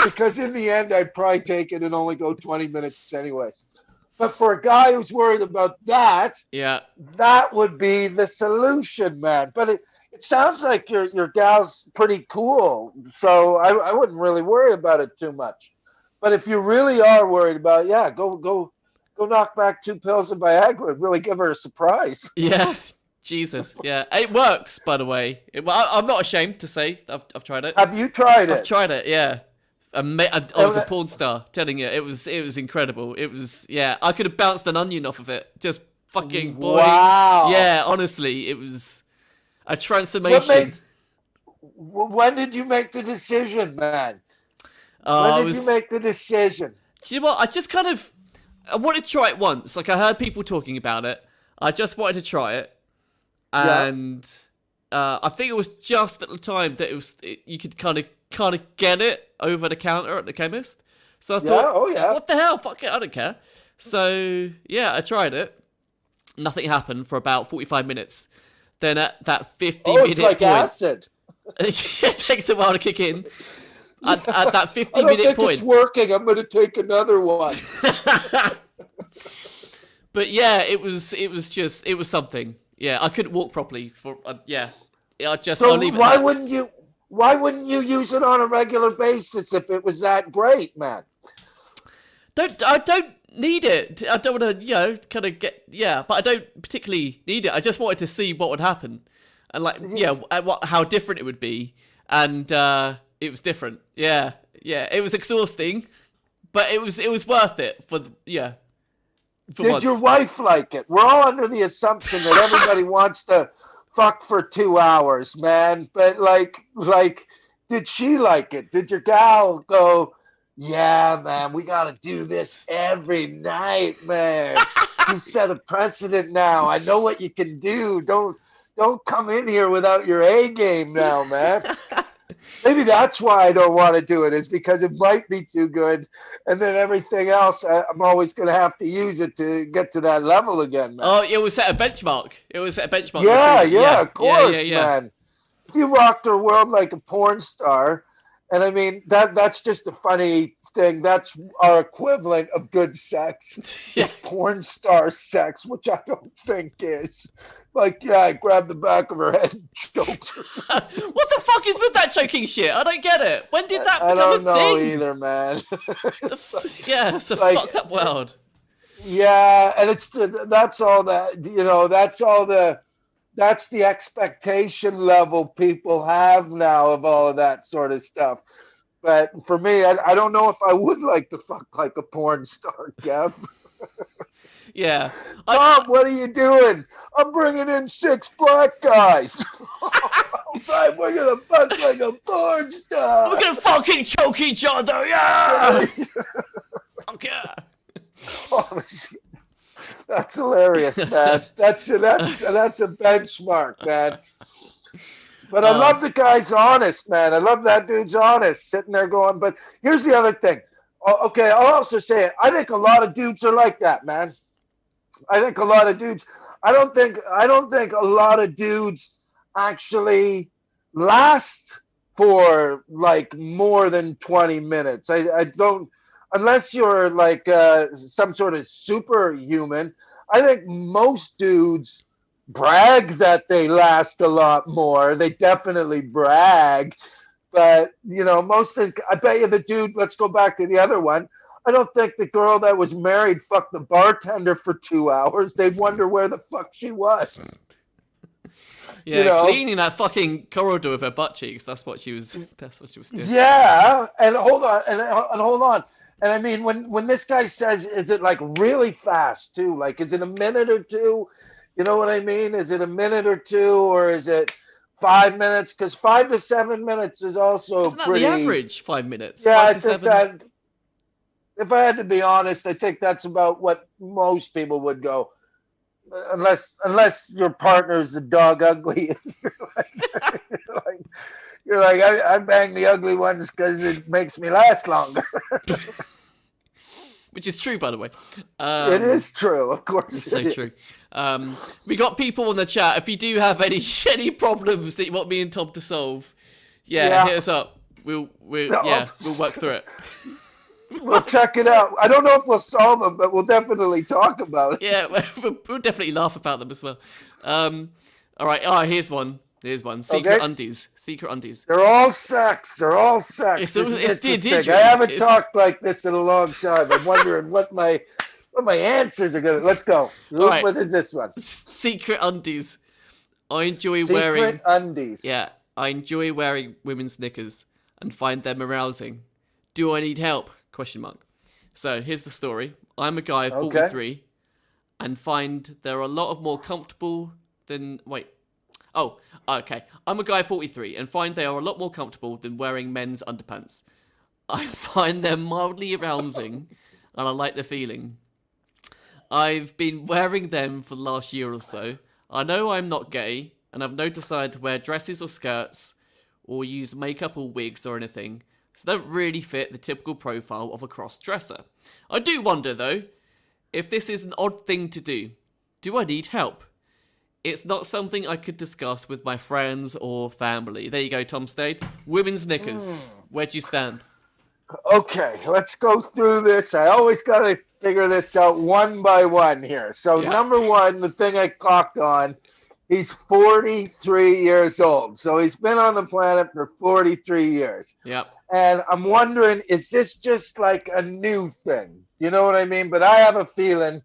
Because in the end, I'd probably take it and only go 20 minutes anyways. But for a guy who's worried about that, Yeah. that would be the solution, man. But it sounds like your gal's pretty cool, so I wouldn't really worry about it too much. But if you really are worried about it, yeah, go knock back 2 pills of Viagra and really give her a surprise. Yeah. Jesus. Yeah. It works, by the way. I'm not ashamed to say I've tried it. Have you tried I've it? tried it. Yeah. I was a porn star, telling you, it was incredible. It was, yeah, I could have bounced an onion off of it. Just fucking boing. Wow. Yeah, honestly, it was a What transformation. made? When did you make the decision, man? When I did you was, make the decision? do you know what? I wanted to try it once. Like, I heard people talking about it. I just wanted to try it. Yeah. And I think it was just at the time that you could kind of get it over the counter at the chemist. So I thought, Oh yeah. what the hell? Fuck it, I don't care. So yeah, I tried it. Nothing happened for about 45 minutes. Then at that 50-minute It's like point, acid. it takes a while to kick in. At that I don't 50-minute think point, it's working. I'm going to take another one. but yeah, it was something. Yeah, I couldn't walk properly for yeah. I'll So leave it why at that. wouldn't you use it on a regular basis if it was that great, man? I don't need it. I don't want to, kind of but I don't particularly need it. I just wanted to see what would happen, and Yes. how different it would be, and it was different. Yeah, it was exhausting, but it was worth it for Did once. your wife like it? We're all under the assumption that everybody wants to fuck for 2 hours, man. But did she like it? Did your gal go, yeah, man, we got to do this every night, man. You set a precedent now. I know what you can do. Don't come in here without your A game now, man. Maybe that's why I don't want to do it, is because it might be too good. And then everything else, I'm always going to have to use it to get to that level again, man. Oh, it was set a benchmark. Yeah, of course, yeah. man. You rocked her world like a porn star. And I mean, that's just a funny thing. That's our equivalent of good sex. Yeah. Is porn star sex, which I don't think is. Like, yeah, I grabbed the back of her head and choked her. What the fuck is with that choking shit? I don't get it. When did that I become don't a know thing? either, man. Yeah, it's a Like- fucked up world. Yeah, and that's all that, that's the expectation level people have now of all of that sort of stuff. But for me, I don't know if I would like to fuck like a porn star, Kev. Yeah. Tom, what are you doing? I'm bringing in 6 black guys. All right, we're gonna fuck like a porn star. We're gonna fucking choke each other, yeah! Fuck yeah. Oh, that's hilarious, man. That's a benchmark, man. But I love the guy's honest, man. I love that dude's honest, sitting there going. But here's the other thing. Okay, I'll also say it. I think a lot of dudes are like that, man. I think a lot of dudes. I don't think a lot of dudes actually last for like more than 20 minutes. I don't, unless you're like some sort of superhuman. I think most dudes brag that they last a lot more. They definitely brag, but I bet you the dude. Let's go back to the other one. I don't think the girl that was married fucked the bartender for 2 hours. They'd wonder where the fuck she was. Yeah, cleaning that fucking corridor with her butt cheeks. That's what she was doing. Yeah, and hold on, and hold on. And I mean, when this guy says, is it like really fast too? Like, is it a minute or two? You know what I mean? Is it a minute or two, or is it 5 minutes? Because 5 to 7 minutes is also Isn't that pretty. the average 5 minutes? Yeah, 5 I to think 7. that. If I had to be honest, I think that's about what most people would go, unless your partner's a dog ugly. You're like I bang the ugly ones because it makes me last longer. Which is true, by the way. It is true, of course. It's so true. We got people on the chat. If you do have any problems that you want me and Tom to solve, hit us up. We'll work through it. We'll check it out. I don't know if we'll solve them, but we'll definitely talk about it. Yeah, we'll definitely laugh about them as well. All right. Here's one. Secret undies. Secret undies. They're all sex. It's Dear Deidre. I haven't talked like this in a long time. I'm wondering what my answers are gonna. Let's go. Right. What is this one? Secret undies. I enjoy wearing Secret undies. Yeah, I enjoy wearing women's knickers and find them arousing. Do I need help? ? So here's the story. I'm a guy of 43 and find they're a lot of more comfortable than... I'm a guy of 43 and find they are a lot more comfortable than wearing men's underpants. I find them mildly arousing and I like the feeling. I've been wearing them for the last year or so. I know I'm not gay and I've no desire to wear dresses or skirts or use makeup or wigs or anything. So don't really fit the typical profile of a cross-dresser. I do wonder, though, if this is an odd thing to do. Do I need help? It's not something I could discuss with my friends or family. There you go, Tom Stade. Women's knickers. Where'd you stand? Okay, let's go through this. I always got to figure this out one by one here. So number one, the thing I clocked on, he's 43 years old. So he's been on the planet for 43 years. Yep. And I'm wondering, is this just like a new thing? You know what I mean? But I have a feeling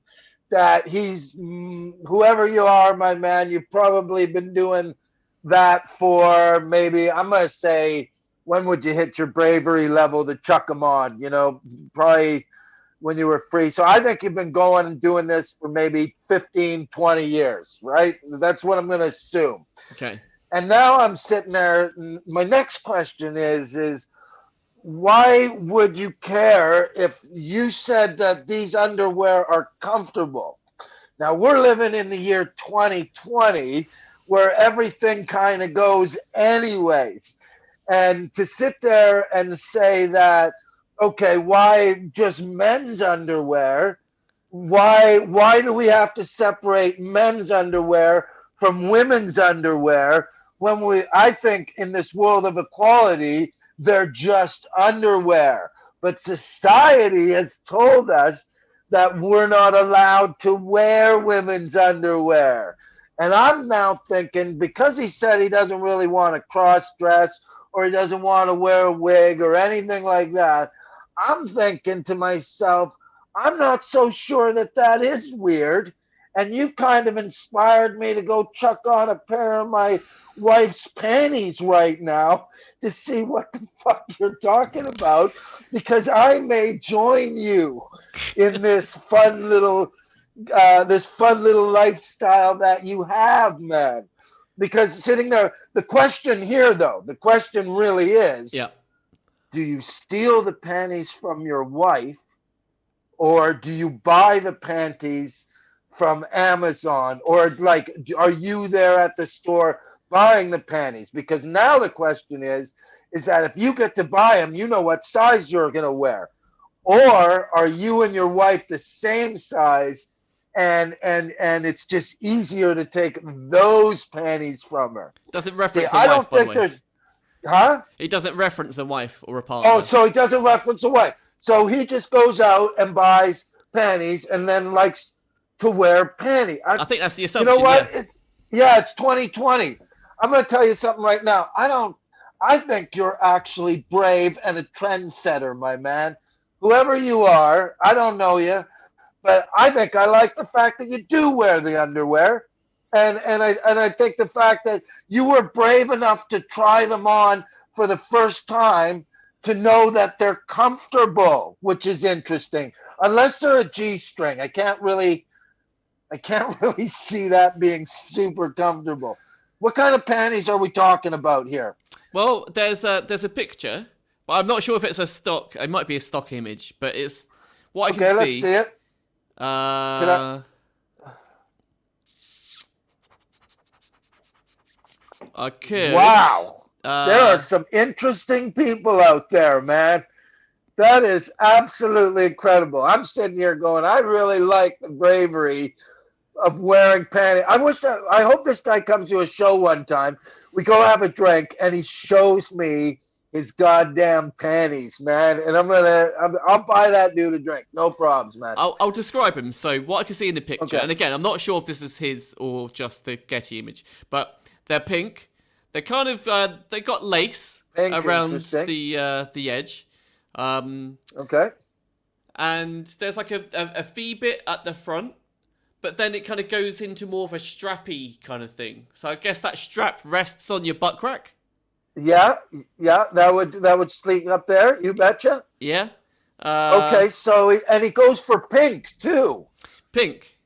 that he's, whoever you are, my man, you've probably been doing that for maybe, I'm going to say, when would you hit your bravery level to chuck them on? Probably when you were free. So I think you've been going and doing this for maybe 15, 20 years, right? That's what I'm going to assume. Okay. And now I'm sitting there. My next question is why would you care if you said that these underwear are comfortable? Now, we're living in the year 2020 where everything kind of goes anyways. And to sit there and say that, okay, why just men's underwear? Why do we have to separate men's underwear from women's underwear when I think in this world of equality, they're just underwear. But society has told us that we're not allowed to wear women's underwear. And I'm now thinking, because he said he doesn't really want to cross-dress or he doesn't want to wear a wig or anything like that, I'm thinking to myself, I'm not so sure that is weird. And you've kind of inspired me to go chuck on a pair of my wife's panties right now to see what the fuck you're talking about, because I may join you in this fun little lifestyle that you have, man. Because sitting there, the question really is, do you steal the panties from your wife, or do you buy the panties from Amazon, or like, are you there at the store buying the panties, because now the question is that if you get to buy them, you know what size you're going to wear. Or are you and your wife the same size, and it's just easier to take those panties from her? Doesn't reference See, a I wife, don't by the think way. there's, huh? He doesn't reference a wife or a partner. Oh, so he doesn't reference a wife. So he just goes out and buys panties and then likes to wear panties. I think that's the You assumption. know what? Yeah. It's 2020. I'm going to tell you something right now. I think you're actually brave and a trendsetter, my man. Whoever you are, I don't know you, but I think I like the fact that you do wear the underwear. And I think the fact that you were brave enough to try them on for the first time to know that they're comfortable, which is interesting. Unless they're a G-string, I can't really see that being super comfortable. What kind of panties are we talking about here? Well, there's a picture, but I'm not sure if it's a stock. It might be a stock image, but it's what I can see. Okay, let's see it. I could. Wow. There are some interesting people out there, man. That is absolutely incredible. I'm sitting here going, I really like the bravery of wearing panties. I hope this guy comes to a show one time. We go have a drink and he shows me his goddamn panties, man. And I'll buy that dude a drink. No problems, man. I'll describe him. So what I can see in the picture, Okay. and again, I'm not sure if this is his or just the Getty image, but they're pink. They're kind of they got lace Pink, around the edge. Okay. And there's like a fee bit at the front, but then it kind of goes into more of a strappy kind of thing. So I guess that strap rests on your butt crack. Yeah, that would sleep up there. You betcha. Yeah. Okay, so he goes for pink too. Pink.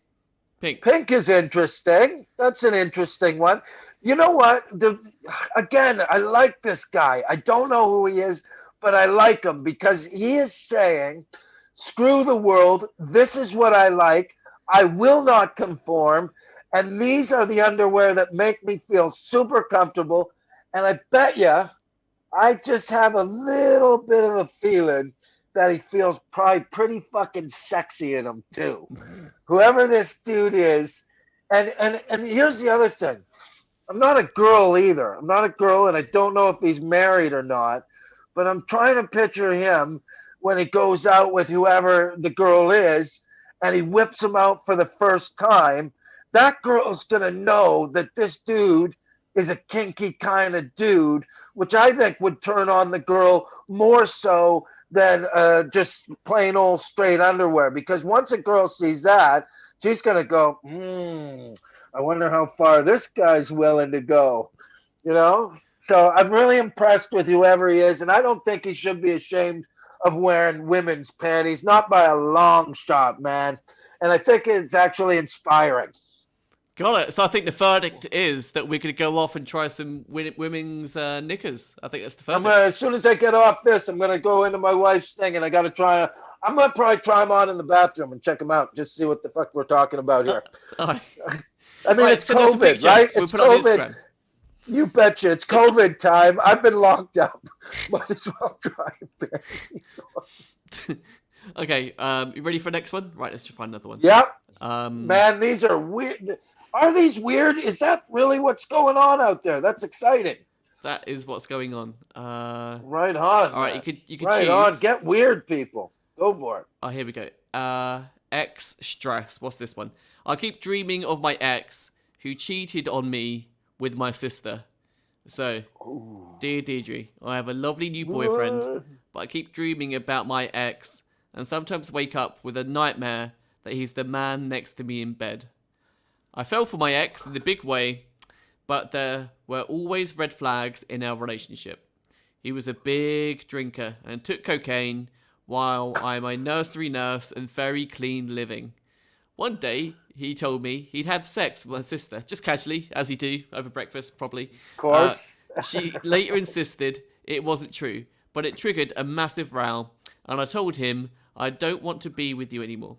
Pink is interesting. That's an interesting one. You know what? Again, I like this guy. I don't know who he is, but I like him because he is saying, screw the world. This is what I like. I will not conform. And these are the underwear that make me feel super comfortable. And I bet you, I just have a little bit of a feeling that he feels probably pretty fucking sexy in them too. Whoever this dude is. And here's the other thing. I'm not a girl either. I'm not a girl, and I don't know if he's married or not. But I'm trying to picture him when he goes out with whoever the girl is, and he whips him out for the first time. That girl's going to know that this dude is a kinky kind of dude, which I think would turn on the girl more so than just plain old straight underwear. Because once a girl sees that, she's going to go, I wonder how far this guy's willing to go, you know? So I'm really impressed with whoever he is, and I don't think he should be ashamed of wearing women's panties, not by a long shot, man. And I think it's actually inspiring. Got it. So I think the verdict is that we're going to go off and try some women's knickers. I think that's the verdict. As soon as I get off this, I'm going to go into my wife's thing, and I got to try. I'm going to probably try them on in the bathroom and check them out, just to see what the fuck we're talking about here. All right. I mean, it's COVID, right? It's COVID. You betcha. It's COVID time. I've been locked up. Might as well try it. Okay. You ready for the next one? Right. Let's just find another one. Yep. Man, these are weird. Are these weird? Is that really what's going on out there? That's exciting. That is what's going on. Right on. All right. Man. You could right choose. on. Get weird, people. Go for it. Oh, here we go. Ex stress. What's this one? I keep dreaming of my ex who cheated on me with my sister. So, Dear Deidre, I have a lovely new boyfriend, but I keep dreaming about my ex and sometimes wake up with a nightmare that he's the man next to me in bed. I fell for my ex in the big way, but there were always red flags in our relationship. He was a big drinker and took cocaine while I'm a nursery nurse and very clean living. One day, he told me he'd had sex with my sister, just casually, as you do, over breakfast, probably. Of course. She later insisted it wasn't true, but it triggered a massive row, and I told him I don't want to be with you anymore.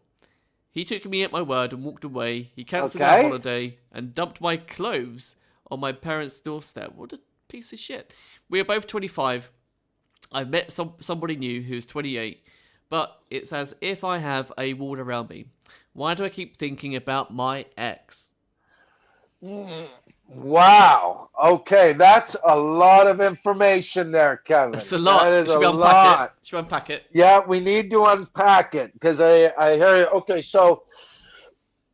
He took me at my word and walked away. He cancelled our holiday and dumped my clothes on my parents' doorstep. What a piece of shit. We are both 25. I've met somebody new who's 28, but it's as if I have a wall around me. Why do I keep thinking about my ex? Wow. Okay, that's a lot of information there, Kevin. It's a That lot. is a Should we unpack it? lot. Should we unpack it? Yeah, we need to unpack it because I heard it. Okay, so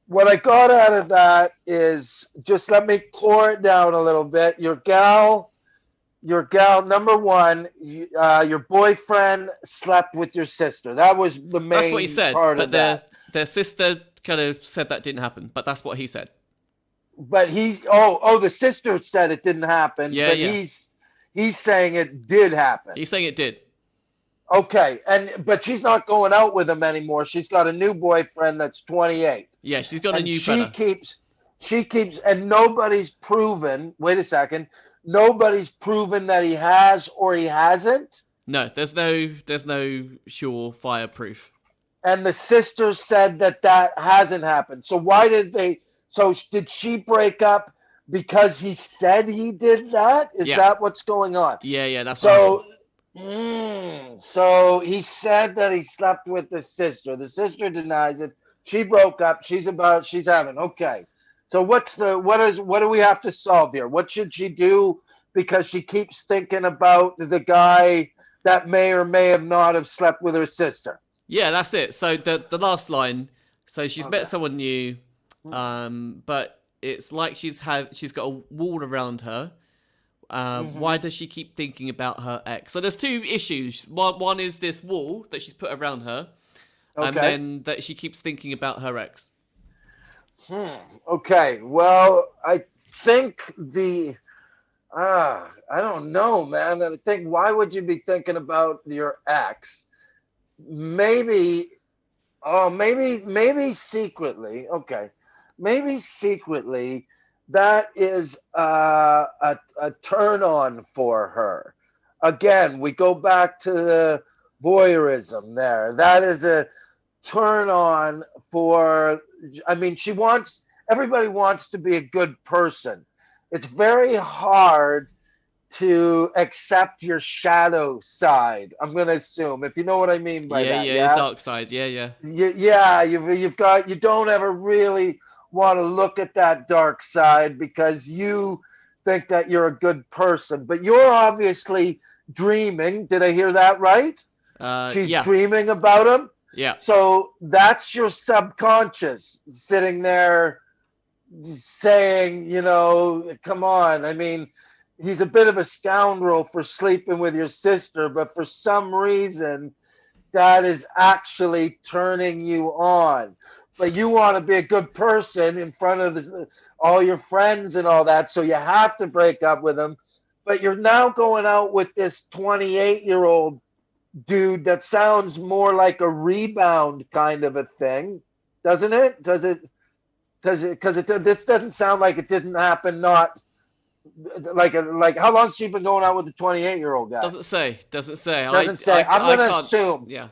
what I got out of that is just let me core it down a little bit. Your gal, number one, your boyfriend slept with your sister. That was the That's what he main said. part But of that. their sister kind of said that didn't happen. But that's what he said. But the sister said it didn't happen. Yeah, but yeah. he's saying it did happen. He's saying it did. Okay, but she's not going out with him anymore. She's got a new boyfriend that's 28. Yeah, she's got a And new she fella. keeps, and nobody's proven. Wait a second. Nobody's proven that he has or he hasn't. No, there's no surefire proof. And the sister said that hasn't happened. So why did they? So did she break up because he said he did that? Is that what's going on? Yeah, that's so. So he said that he slept with the sister. The sister denies it. She broke up. She's having. Okay. So what do we have to solve here? What should she do? Because she keeps thinking about the guy that may or may have not have slept with her sister. Yeah, that's it. So the last line. So she's met someone new, but it's like she's got a wall around her. Why does she keep thinking about her ex? So there's two issues. One is this wall that she's put around her, and then that she keeps thinking about her ex. Okay. Well, I think I don't know, man. I think, why would you be thinking about your ex? Maybe secretly. Okay. Maybe secretly that is a turn on for her. Again, we go back to the voyeurism there. That is a turn on for, I mean, everybody wants to be a good person. It's very hard to accept your shadow side, I'm going to assume, if you know what I mean by that. Yeah, dark side. Yeah. You don't ever really want to look at that dark side because you think that you're a good person, but you're obviously dreaming. Did I hear that right? She's dreaming about him. Yeah. So that's your subconscious sitting there saying, come on. I mean, he's a bit of a scoundrel for sleeping with your sister, but for some reason that is actually turning you on. But you want to be a good person in front of all your friends and all that, so you have to break up with him. But you're now going out with this 28-year-old dude that sounds more like a rebound kind of a thing, doesn't it? Because this doesn't sound like it didn't happen. Not like how long's she been going out with the 28-year-old guy? Doesn't say. I'm going to assume. Yeah.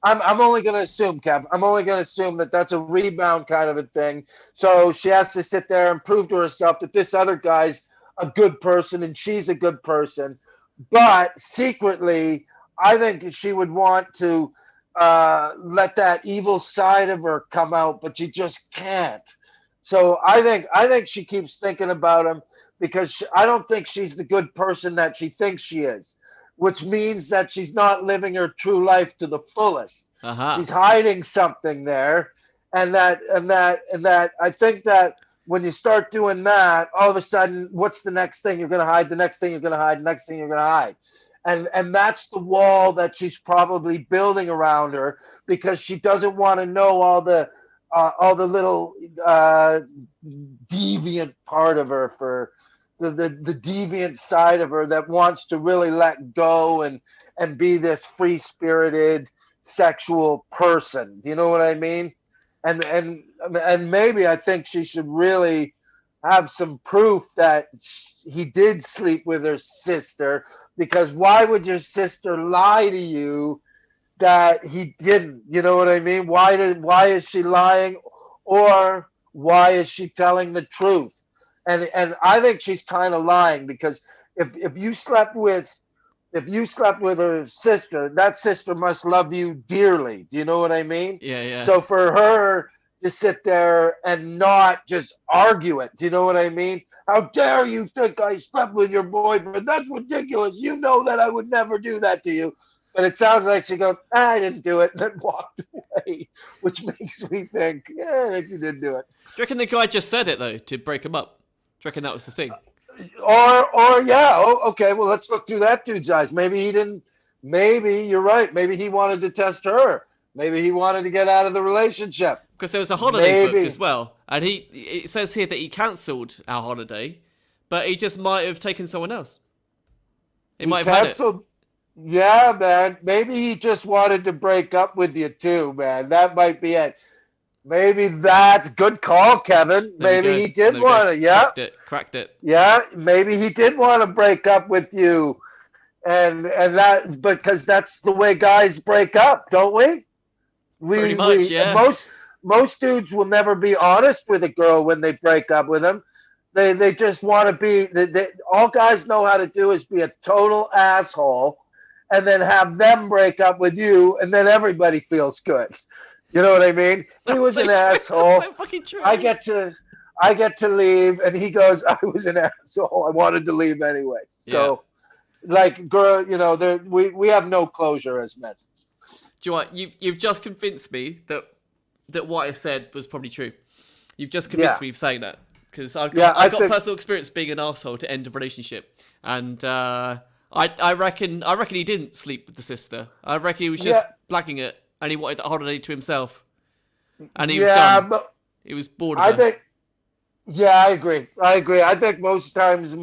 I'm only going to assume, Kev. I'm only going to assume that that's a rebound kind of a thing. So she has to sit there and prove to herself that this other guy's a good person and she's a good person. But secretly, I think she would want to let that evil side of her come out, but she just can't. So I think she keeps thinking about him because I don't think she's the good person that she thinks she is, which means that she's not living her true life to the fullest. She's hiding something there, and that I think that when you start doing that, all of a sudden, what's the next thing you're going to hide? The next thing you're going to hide. The next thing you're going to hide. And that's the wall that she's probably building around her because she doesn't want to know all the little deviant part of her, for the deviant side of her that wants to really let go and be this free-spirited sexual person. Do you know what I mean? And maybe I think she should really have some proof that he did sleep with her sister. Because why would your sister lie to you that he didn't? You know what I mean? Why is she lying, or why is she telling the truth? And I think she's kind of lying, because if you slept with her sister, that sister must love you dearly. Do you know what I mean? Yeah, yeah. So for her to sit there and not just argue it, do you know what I mean? How dare you think I slept with your boyfriend? That's ridiculous. You know that I would never do that to you. But it sounds like she goes, I didn't do it, and then walked away, which makes me think, yeah, I think you did do it. Do you reckon the guy just said it, though, to break him up? Do you reckon that was the thing? Or yeah, okay, well, let's look through that dude's eyes. Maybe he didn't, maybe you're right. Maybe he wanted to test her. Maybe he wanted to get out of the relationship. Because there was a holiday booked as well. And it says here that he cancelled our holiday, but he just might have taken someone else. He might have had it. Yeah, man. Maybe he just wanted to break up with you too, man. That might be it. Maybe that's good call, Kevin. Maybe he did want to. Yeah, cracked it. Yeah, maybe he did want to break up with you, and that because that's the way guys break up, don't we? Pretty much, yeah. Most dudes will never be honest with a girl when they break up with them. They just want to be. All guys know how to do is be a total asshole, and then have them break up with you, and then everybody feels good. You know what I mean? He was an asshole. That's so fucking true. I get to leave, and he goes, I was an asshole. I wanted to leave anyway. So, like, girl, you know, we have no closure as men. Do you know what? You've just convinced me that what I said was probably true. You've just convinced me of saying that, because I've got personal experience being an asshole to end a relationship, and I reckon he didn't sleep with the sister. I reckon he was just blagging it. And he wanted that holiday to himself. And he was done. But he was bored of it. I agree. I think most times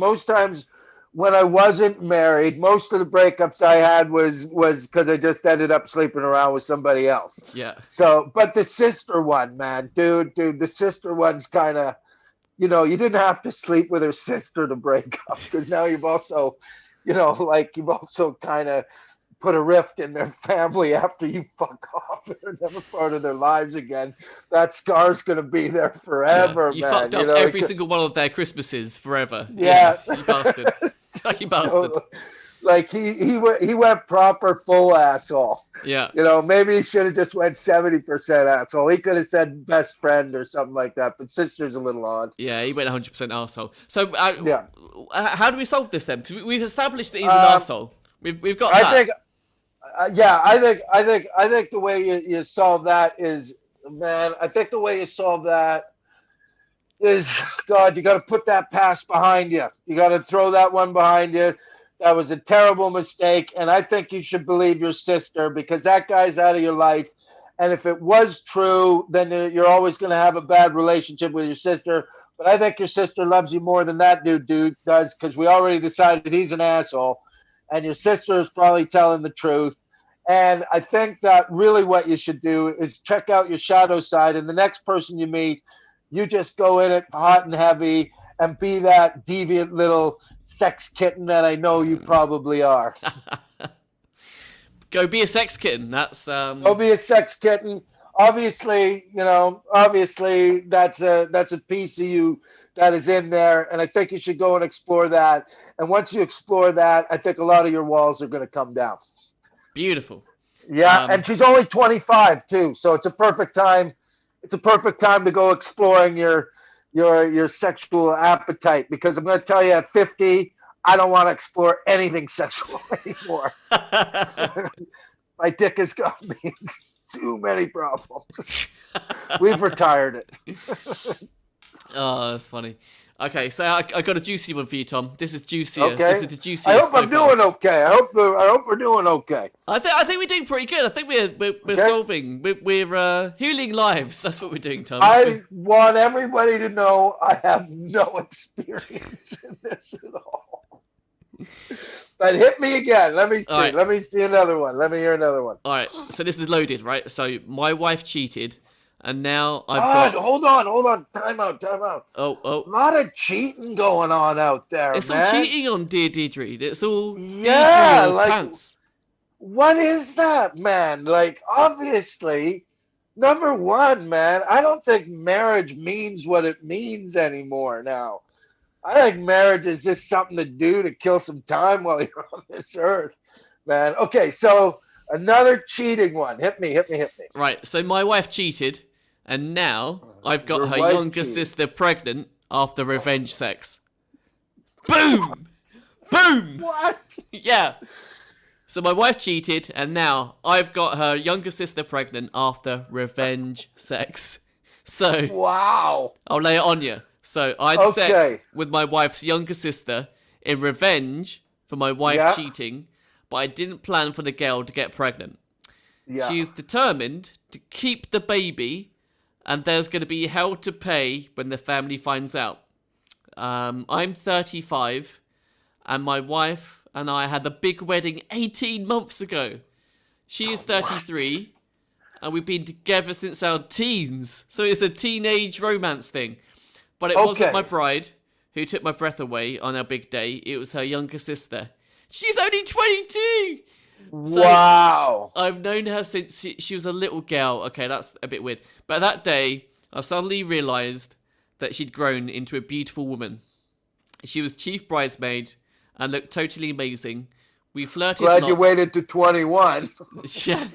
when I wasn't married, most of the breakups I had was because I just ended up sleeping around with somebody else. Yeah. So, but the sister one, man, dude, the sister one's kind of, you know, you didn't have to sleep with her sister to break up, because now you've also, you know, like you've also kind of put a rift in their family after you fuck off and are never part of their lives again. That scar's gonna be there forever, you man. Fucked up every single one of their Christmases forever. Yeah. You bastard. You bastard. Like he went proper full asshole. Yeah. You know, maybe he should have just went 70% asshole. He could have said best friend or something like that, but sister's a little odd. Yeah, he went 100% asshole. So how do we solve this then? Because we've established that he's an asshole. We've got that. I think the way you solve that is, man, I think the way you solve that is, God, you got to put that past behind you. You got to throw that one behind you. That was a terrible mistake. And I think you should believe your sister, because that guy's out of your life. And if it was true, then you're always going to have a bad relationship with your sister. But I think your sister loves you more than that dude does, because we already decided he's an asshole. And your sister is probably telling the truth. And I think that really what you should do is check out your shadow side. And the next person you meet, you just go in it hot and heavy and be that deviant little sex kitten that I know you probably are. Go be a sex kitten. That's Go be a sex kitten. Obviously, that's a piece of you that is in there, and I think you should go and explore that. And once you explore that, I think a lot of your walls are going to come down. Beautiful. Yeah, and she's only 25 too, so it's a perfect time. It's a perfect time to go exploring your sexual appetite, because I'm going to tell you, at 50, I don't want to explore anything sexual anymore. My dick has got me in too many problems. We've retired it. Oh, that's funny. Okay, so I got a juicy one for you, Tom. This is juicier. Okay. This is the juiciest. I hope I'm doing okay. I hope we're doing okay. I think we're doing pretty good. I think we're solving. We're healing lives. That's what we're doing, Tom. I want everybody to know I have no experience in this at all. But hit me again. Let me see. Right. Let me see another one. Let me hear another one. All right. So this is loaded, right? So my wife cheated. And now I've got... Hold on. Time out. Oh. A lot of cheating going on out there, it's man. All cheating on Dear Deidre. It's all yeah, Deidre like, pants. What is that, man? Like, obviously, number one, man, I don't think marriage means what it means anymore now. I think marriage is just something to do to kill some time while you're on this earth, man. Okay, so another cheating one. Hit me. Right, so my wife cheated, and now I've got Your her wife younger cheated. sister pregnant after revenge sex. Boom! Boom! What? Yeah. So my wife cheated, and now I've got her younger sister pregnant after revenge sex. So Wow. I'll lay it on you. So I had sex with my wife's younger sister in revenge for my wife cheating, but I didn't plan for the girl to get pregnant. Yeah. She's determined to keep the baby, and there's going to be hell to pay when the family finds out. I'm 35, and my wife and I had the big wedding 18 months ago. She is 33, and we've been together since our teens. So it's a teenage romance thing. But it wasn't my bride who took my breath away on our big day. It was her younger sister. She's only 22! So wow. I've known her since she was a little girl. Okay, that's a bit weird. But that day, I suddenly realised that she'd grown into a beautiful woman. She was chief bridesmaid and looked totally amazing. We flirted Glad lots. you waited to 21. Yeah.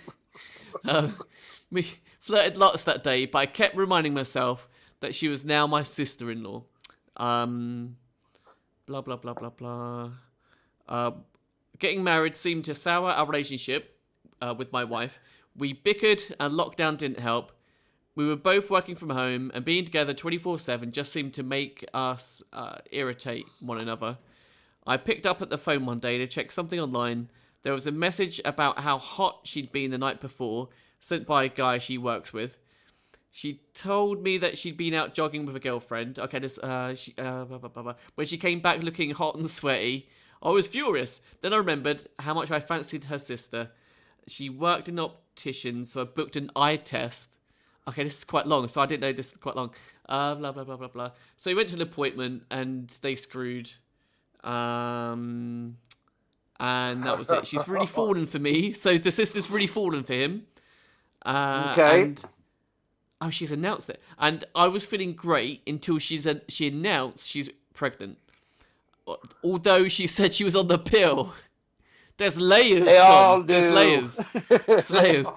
We flirted lots that day, but I kept reminding myself that she was now my sister-in-law. Blah, blah, blah, blah, blah. Getting married seemed to sour our relationship with my wife. We bickered and lockdown didn't help. We were both working from home, and being together 24/7 just seemed to make us irritate one another. I picked up at the phone one day to check something online. There was a message about how hot she'd been the night before, sent by a guy she works with. She told me that she'd been out jogging with a girlfriend. Okay, blah, blah, blah, blah. When she came back looking hot and sweaty, I was furious. Then I remembered how much I fancied her sister. She worked in an optician, so I booked an eye test. Okay, this is quite long, so I didn't know this is quite long. Blah, blah, blah, blah, blah. So we went to an appointment, and they screwed. And that was it. She's really fallen for me. So the sister's really fallen for him. And she's announced it. And I was feeling great until she announced she's pregnant. Although she said she was on the pill. There's layers, they Tom. all do. There's layers. There's layers.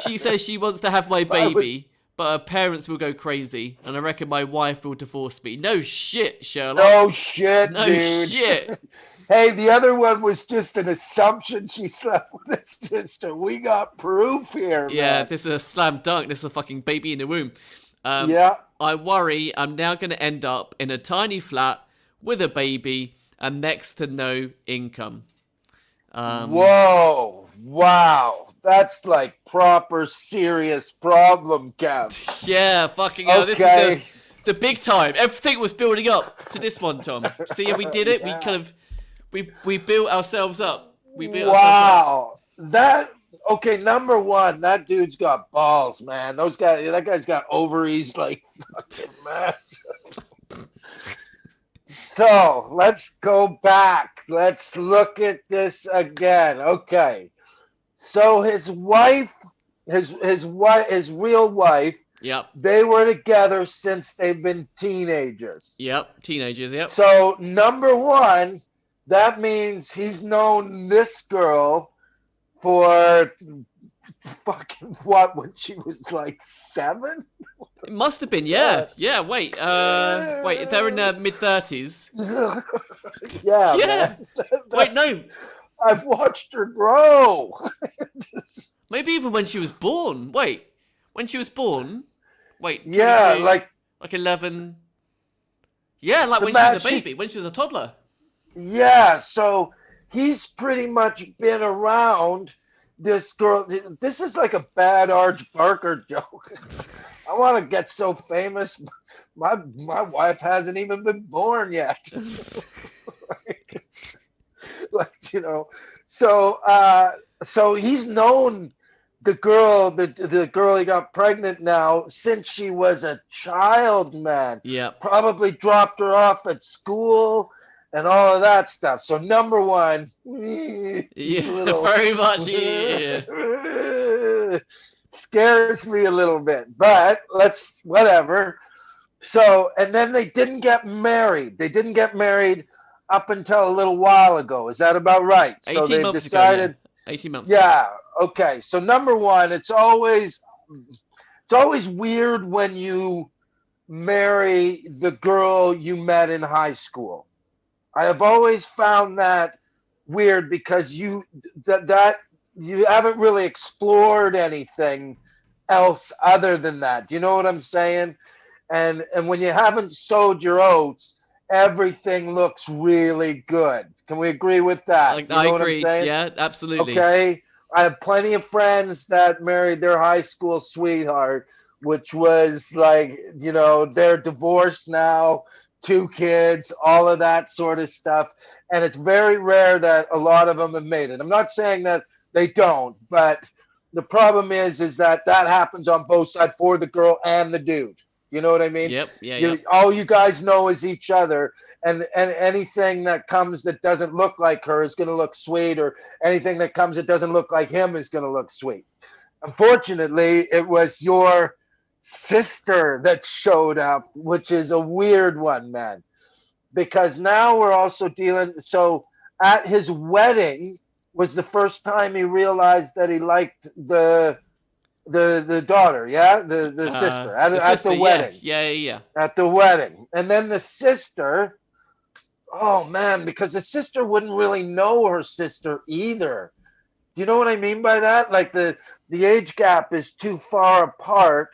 She says she wants to have my baby, but her parents will go crazy, and I reckon my wife will divorce me. No shit, Sherlock. No shit, no dude. Shit. Hey, the other one was just an assumption she slept with his sister. We got proof here, Yeah, man. this is a slam dunk. This is a fucking baby in the womb. Yeah. I worry I'm now going to end up in a tiny flat with a baby and next to no income. Whoa. Wow. That's like proper serious problem, Kev. Yeah, fucking hell. This is the big time. Everything was building up to this one, Tom. See how we did it? Yeah. We kind of... We built ourselves up. Wow. Okay, number one, that dude's got balls, man. That guy's got ovaries like fucking massive. So let's go back. Let's look at this again. Okay. So his wife, his real wife, Yep. they were together since they've been teenagers. Yep. Teenagers, yep. So number one, that means he's known this girl for fucking what, when she was like 7? It must have been, yeah. Yeah, wait. Wait, they're in their mid-30s. Yeah, Yeah. man. Wait, no. I've watched her grow. Maybe even when she was born. Wait. When she was born? Wait. 22, Yeah, like 11. Yeah, like when she was a baby. When she was a toddler. Yeah, so he's pretty much been around this girl. This is like a bad Arch Barker joke. I want to get so famous. My wife hasn't even been born yet. like, you know, so he's known the girl, the girl he got pregnant now since she was a child, man. Yeah. Probably dropped her off at school and all of that stuff. So number one, yeah, very much. Yeah. scares me a little bit, but whatever. So, and then they didn't get married. They didn't get married up until a little while ago. Is that about right? So 18 they've months ago, yeah. decided, 18 months ago. yeah, okay. So number one, it's always weird when you marry the girl you met in high school. I have always found that weird because that you haven't really explored anything else other than that. Do you know what I'm saying? And when you haven't sowed your oats, everything looks really good. Can we agree with that? Do you I know what I'm agree. saying? Yeah, absolutely. Okay. I have plenty of friends that married their high school sweetheart, which was like, they're divorced now, 2 kids, all of that sort of stuff. And it's very rare that a lot of them have made it. I'm not saying that they don't, but the problem is that happens on both sides for the girl and the dude. You know what I mean? Yep. Yeah. Yep. All you guys know is each other, and anything that comes that doesn't look like her is going to look sweet, or anything that comes that doesn't look like him is going to look sweet. Unfortunately, it was your sister that showed up, which is a weird one, man, because now we're also dealing. So at his wedding was the first time he realized that he liked the daughter, yeah, the sister at The at sister, the wedding, yeah. at the wedding, and then the sister. Oh man, because the sister wouldn't really know her sister either. Do you know what I mean by that? Like the age gap is too far apart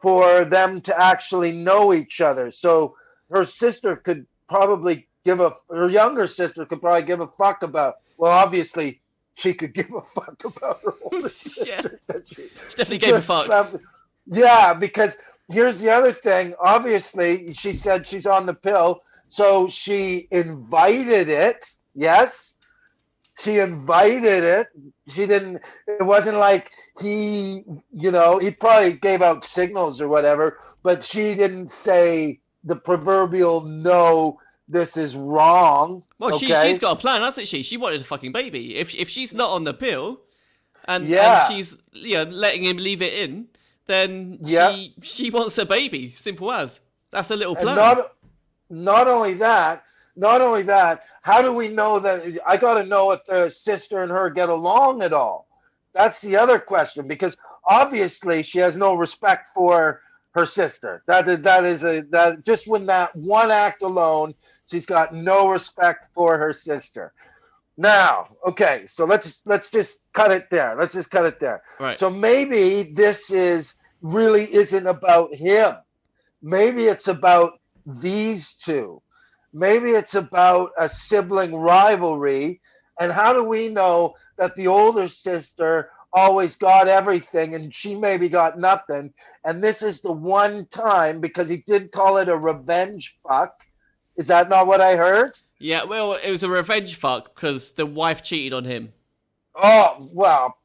for them to actually know each other. So her sister could probably her younger sister could probably give a fuck about. Well, obviously she could give a fuck about her older Yeah. sister. She definitely gave a fuck. Yeah, because here's the other thing. Obviously, she said she's on the pill, so she invited it. Yes, she invited it. She didn't. It wasn't like he probably gave out signals or whatever, but she didn't say the proverbial no. This is wrong. Well, she's Okay. got a plan, hasn't she? She wanted a fucking baby. If she's not on the pill, and Yeah. she's letting him leave it in, then Yeah. she wants a baby. Simple as. That's a little And plan. not only that, how do we know that? I got to know if the sister and her get along at all. That's the other question, because obviously she has no respect for her sister. That just when that one act alone, she's got no respect for her sister. Now, okay, so let's just cut it there. Let's just cut it there. Right. So maybe this really isn't about him. Maybe it's about these two. Maybe it's about a sibling rivalry. And how do we know that the older sister always got everything and she maybe got nothing? And this is the one time, because he did call it a revenge fuck. Is that not what I heard? Yeah, well, it was a revenge fuck because the wife cheated on him. Oh, well.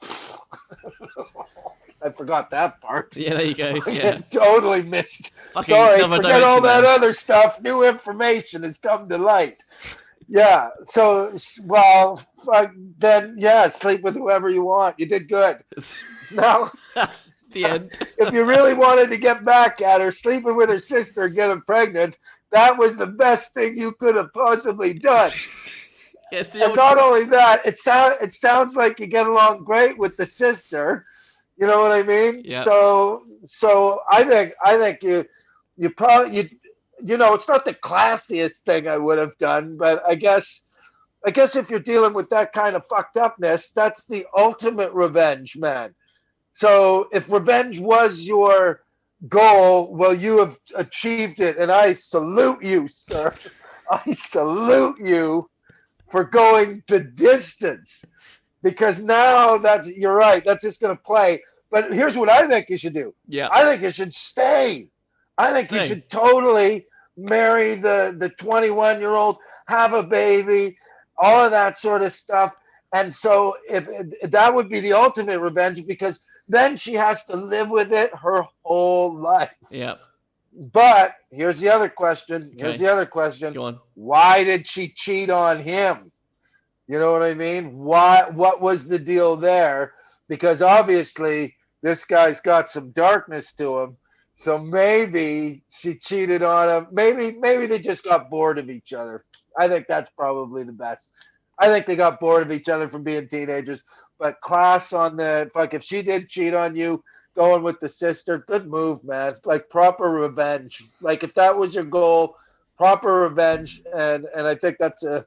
I forgot that part. Yeah, there you go. Yeah. Totally missed. Fucking Sorry, another forget all dimension that there. other stuff. New information has come to light. Yeah. So, well, then, yeah, sleep with whoever you want. You did good. Now, The end. if you really wanted to get back at her, sleeping with her sister and get her pregnant, that was the best thing you could have possibly done. Yes, the And not only that, it sounds like you get along great with the sister. You know what I mean? Yeah. So I think you probably it's not the classiest thing I would have done, but I guess if you're dealing with that kind of fucked upness, that's the ultimate revenge, man. So if revenge was your goal, well, you have achieved it, and I salute you, sir. I salute you for going the distance. Because now you're right, that's just going to play. But here's what I think you should do. Yeah. I think you should stay. I think you should totally marry the 21-year-old, have a baby, all of that sort of stuff. And so if that would be the ultimate revenge, because then she has to live with it her whole life. Yeah. But here's the other question. Go on. Why did she cheat on him? You know what I mean? What was the deal there? Because obviously this guy's got some darkness to him. So maybe she cheated on him. Maybe they just got bored of each other. I think that's probably the best. I think they got bored of each other from being teenagers. But class on the fuck, if she did cheat on you, going with the sister, good move, man. Like proper revenge. Like if that was your goal, proper revenge, and I think that's a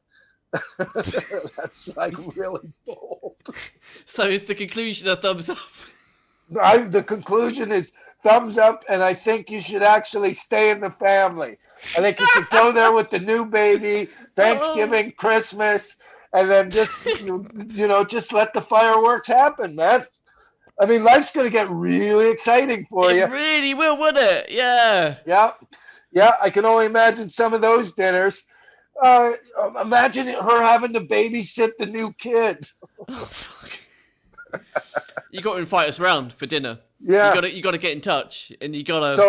that's like really bold. So is the conclusion a thumbs up? The conclusion is thumbs up, and I think you should actually stay in the family. I think you should go there with the new baby, Thanksgiving, Christmas, and then just just let the fireworks happen, man. I mean, life's gonna get really exciting for you. It really will, wouldn't it? Yeah. Yeah. I can only imagine some of those dinners. Imagine her having to babysit the new kid. Oh, fuck. You got to invite us round for dinner. Yeah, you got to get in touch, and you got to. So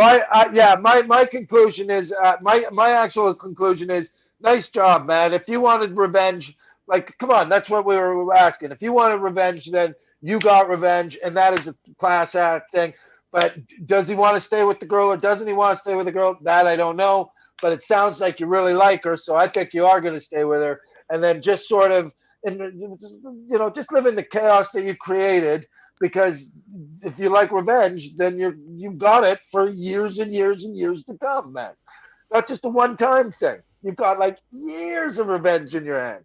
my conclusion is my actual conclusion is nice job, man. If you wanted revenge, like come on, that's what we were asking. If you wanted revenge, then you got revenge, and that is a class act thing. But does he want to stay with the girl, or doesn't he want to stay with the girl? That I don't know. But it sounds like you really like her, so I think you are going to stay with her, and then just sort of, just live in the chaos that you created. Because if you like revenge, then you've got it for years and years and years to come, man. Not just a one-time thing. You've got like years of revenge in your hand.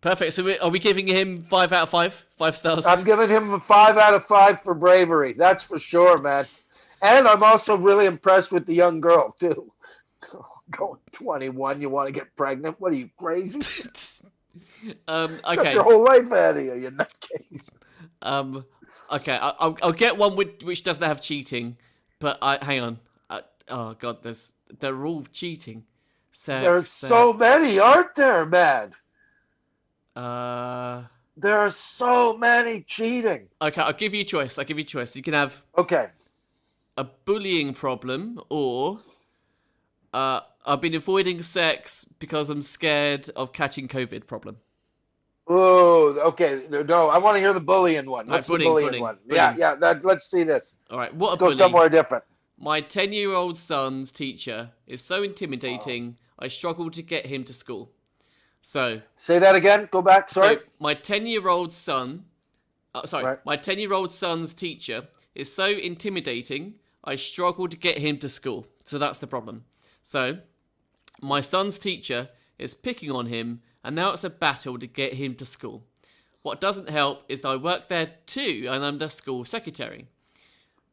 Perfect. So are we giving him 5 out of 5? 5 stars? I'm giving him a 5 out of 5 for bravery. That's for sure, man. And I'm also really impressed with the young girl, too. Going 21, you want to get pregnant? What are you, crazy? Okay. Got your whole life out of you nutcase. Okay, I'll get one which doesn't have cheating, but hang on. Oh god, they're all cheating. There's so many, aren't there, man? There are so many cheating. Okay, I'll give you a choice. You can have a bullying problem, or I've been avoiding sex because I'm scared of catching COVID problem. Oh, okay. No, I want to hear the bullying one. What's the bullying one? Bullying. Yeah. Let's see this. All right. Let's go somewhere different. My 10-year-old son's teacher is so intimidating, I struggle to get him to school. So say that again. Go back. Sorry. So my 10-year-old son, my 10-year-old son's teacher is so intimidating, I struggle to get him to school. So that's the problem. So my son's teacher is picking on him, and now it's a battle to get him to school. What doesn't help is that I work there too, and I'm the school secretary.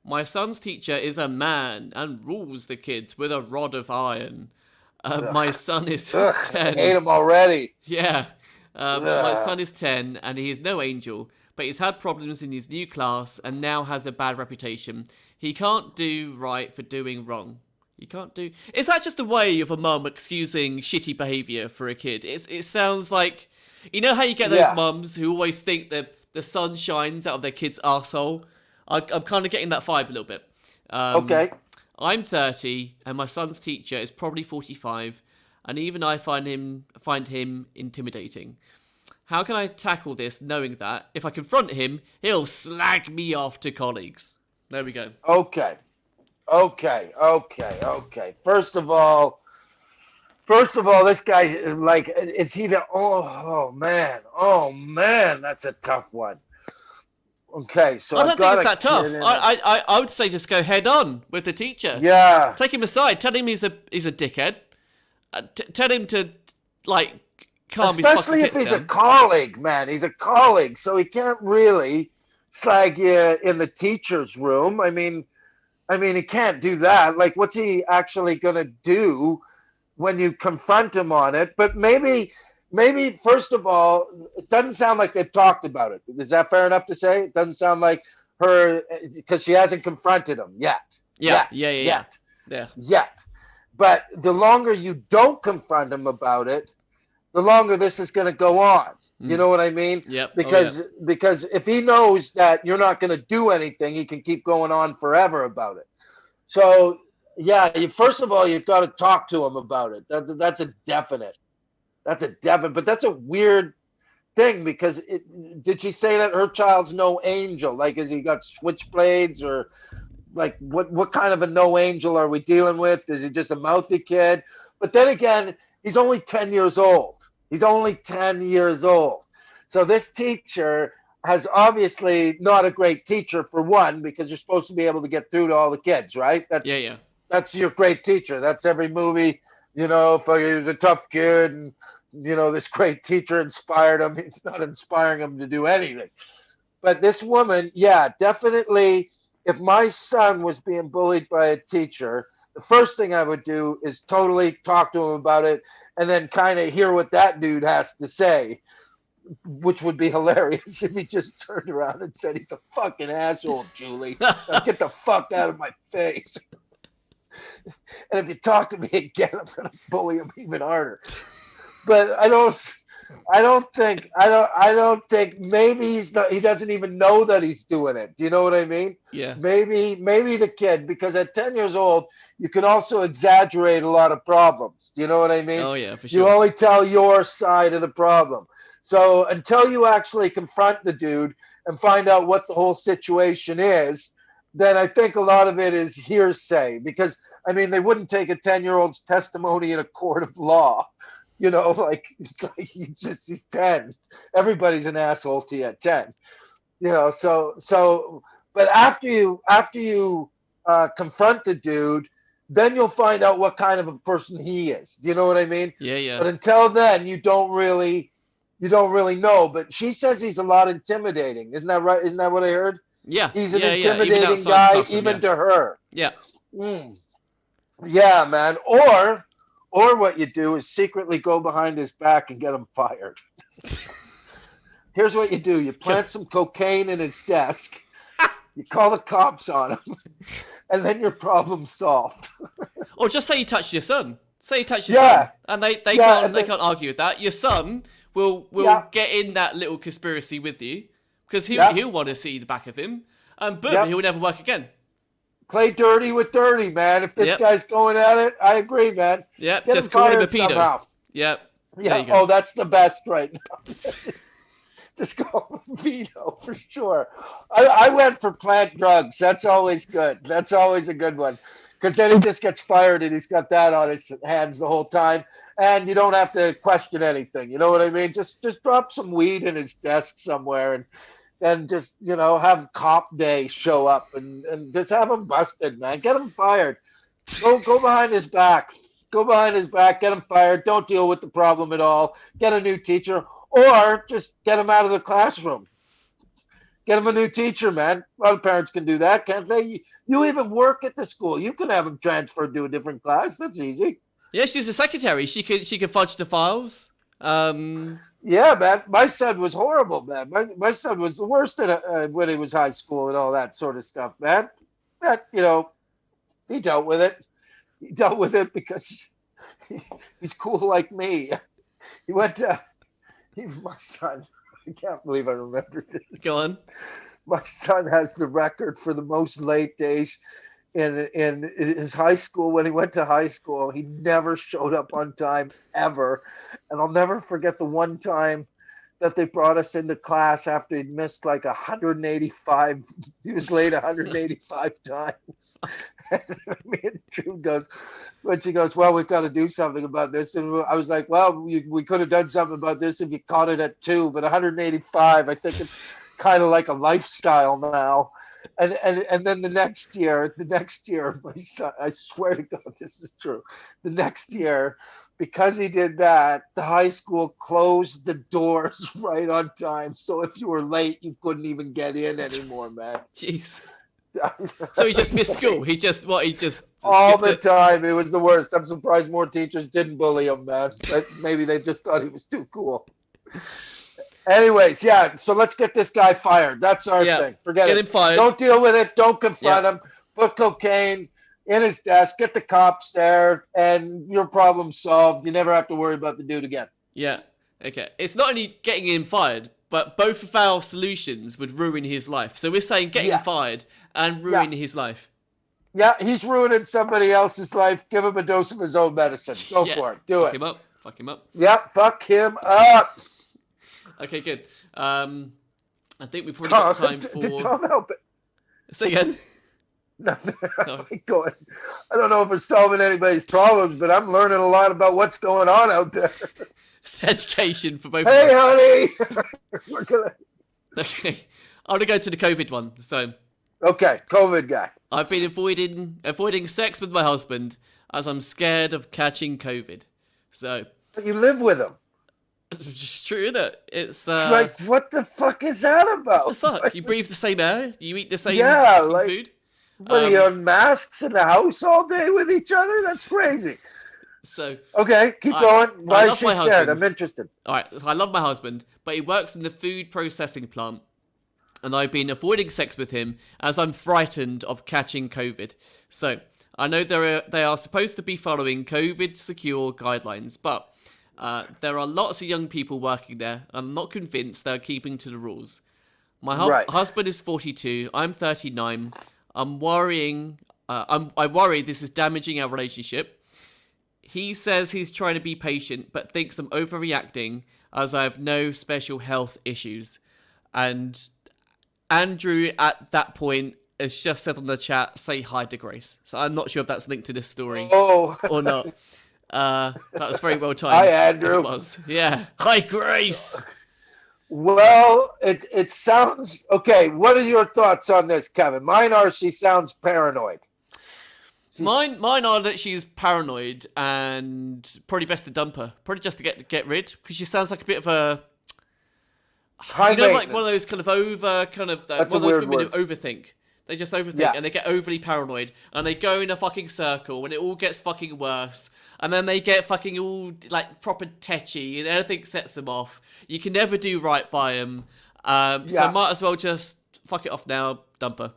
My son's teacher is a man and rules the kids with a rod of iron. My son is 10. I hate him already. Yeah. My son is 10, and he is no angel, but he's had problems in his new class and now has a bad reputation. He can't do right for doing wrong. You can't do... Is that just a way of a mum excusing shitty behaviour for a kid? It sounds like... You know how you get those mums who always think that the sun shines out of their kid's arsehole? I'm kind of getting that vibe a little bit. Okay. I'm 30, and my son's teacher is probably 45, and even I find him intimidating. How can I tackle this knowing that if I confront him, he'll slag me off to colleagues? There we go. Okay. First of all, this guy, like, is he the? Oh man, that's a tough one. Okay, so I don't think it's that tough. I would say just go head on with the teacher. Yeah. Take him aside. Tell him he's a dickhead. Tell him to calm his fucking tits down. Especially if he's a colleague, man. He's a colleague, so he can't really slag you in the teacher's room. I mean, he can't do that. Like, what's he actually going to do when you confront him on it? But maybe, first of all, it doesn't sound like they've talked about it. Is that fair enough to say? It doesn't sound like her, because she hasn't confronted him yet. Yeah. But the longer you don't confront him about it, the longer this is going to go on. You know what I mean? Yep. Because if he knows that you're not going to do anything, he can keep going on forever about it. So, yeah, first of all, you've got to talk to him about it. That's a definite. But that's a weird thing, because did she say that her child's no angel? Like, has he got switchblades, or like what kind of a no angel are we dealing with? Is he just a mouthy kid? But then again, he's only 10 years old. He's only 10 years old. So this teacher has obviously not a great teacher, for one, because you're supposed to be able to get through to all the kids, right? That's your great teacher. That's every movie, you know, if he was a tough kid and, you know, this great teacher inspired him. It's not inspiring him to do anything. But this woman, yeah, definitely, if my son was being bullied by a teacher, the first thing I would do is totally talk to him about it and then kind of hear what that dude has to say, which would be hilarious if he just turned around and said, he's a fucking asshole, Julie. Now get the fuck out of my face. And if you talk to me again, I'm going to bully him even harder. But I don't think maybe he doesn't even know that he's doing it. Do you know what I mean? Yeah. Maybe the kid, because at 10 years old, you can also exaggerate a lot of problems. Do you know what I mean? Oh yeah, for sure. You only tell your side of the problem. So until you actually confront the dude and find out what the whole situation is, then I think a lot of it is hearsay, because I mean, they wouldn't take a 10-year-old's testimony in a court of law. You know, like he's 10. Everybody's an asshole to you at 10. You know, so but after you confront the dude, then you'll find out what kind of a person he is. Do you know what I mean? Yeah. But until then, you don't really know. But she says he's a lot intimidating. Isn't that right? Isn't that what I heard? Yeah. He's an Even intimidating guy, even to her. Yeah. Yeah, man. Or what you do is secretly go behind his back and get him fired. Here's what you do. You plant some cocaine in his desk. You call the cops on him. And then your problem's solved. Or just say you touched your son. Say you touched your son. And they can't argue with that. Your son will get in that little conspiracy with you, because he'll want to see the back of him. And boom, he'll never work again. Play dirty with dirty, man. If this guy's going at it, I agree, man. Yep, Get just him call him a fired pedo. somehow. Yep. Yeah. Oh, that's the best right now. Just call him pedo for sure. I went for plant drugs. That's always good. That's always a good one, because then he just gets fired and he's got that on his hands the whole time, and you don't have to question anything. You know what I mean? Just drop some weed in his desk somewhere and just, you know, have cop day show up and just have him busted, man. Get him fired. Go behind his back. Go behind his back. Get him fired. Don't deal with the problem at all. Get a new teacher, or just get him out of the classroom. Get him a new teacher, man. A lot of parents can do that, can't they? You even work at the school. You can have him transferred to a different class. That's easy. Yeah, she's the secretary. She can fudge the files. Yeah, man. My son was horrible, man. My son was the worst when he was high school and all that sort of stuff, man. But, you know, he dealt with it. He dealt with it because he's cool like me. He went to my son. I can't believe I remember this. Go on. My son has the record for the most late days in his high school. When he went to high school, he never showed up on time ever. And I'll never forget the one time that they brought us into class after he'd missed like 185. He was late 185 times. And me and Drew goes, when she goes, well, we've got to do something about this. And I was like, well, we could have done something about this if you caught it at 2, but 185, I think it's kind of like a lifestyle now. And then the next year, my son, I swear to God, this is true. The next year, because he did that, the high school closed the doors right on time. So if you were late, you couldn't even get in anymore, man. Jeez. So he just missed school. He just all the time. It was the worst. I'm surprised more teachers didn't bully him, man. But maybe they just thought he was too cool. Anyways, yeah. So let's get this guy fired. That's our thing. Forget it. Get him fired. Don't deal with it. Don't confront him. Put cocaine in his desk. Get the cops there, and your problem's solved. You never have to worry about the dude again. Yeah. Okay. It's not only getting him fired, but both of our solutions would ruin his life. So we're saying get him fired and ruin his life. Yeah, he's ruining somebody else's life. Give him a dose of his own medicine. Go for it. Do it. Fuck him up. Yeah, fuck him up. Okay, good. I think we probably got time for... Did Tom help it? Say again. Nothing. No. Going. I don't know if it's solving anybody's problems, but I'm learning a lot about what's going on out there. It's education for both Hey, of us. honey. We're gonna... Okay. I'm going to go to the COVID one. So, Okay, COVID guy. I've been avoiding sex with my husband as I'm scared of catching COVID. So, But you live with him. it's just true, isn't it? It's Like, what the fuck is that about? what the fuck? Like, You breathe the same air? You eat the same yeah, fucking like, food? what are you on masks in the house all day with each other? That's crazy. So, Okay, keep I going. Why is love she my scared? husband. I'm interested. All right, so I love my husband, but he works in the food processing plant, and I've been avoiding sex with him as I'm frightened of catching COVID. So I know they are supposed to be following COVID secure guidelines, but there are lots of young people working there. I'm not convinced they're keeping to the rules. My Right. husband is 42. I'm 39. I'm worrying. I worry this is damaging our relationship. He says he's trying to be patient, but thinks I'm overreacting as I have no special health issues. And Andrew, at that point, has just said on the chat, say hi to Grace. So I'm not sure if that's linked to this story Oh, or not. That was very well timed. Hi, if Andrew. It was. Yeah. Hi, Grace. well, it sounds okay. What are your thoughts on this, Kevin? Mine are she sounds paranoid. Mine are that she's paranoid and probably best to dump her. Probably just to get rid, because she sounds like a bit of a... High like one of maintenance. those kind of That's one a of those weird women word. who overthink. They just overthink Yeah. and they get overly paranoid and they go in a fucking circle and it all gets fucking worse. And then they get fucking all like proper tetchy and everything sets them off. You can never do right by them. So Yeah. might as well just fuck it off now, dump her.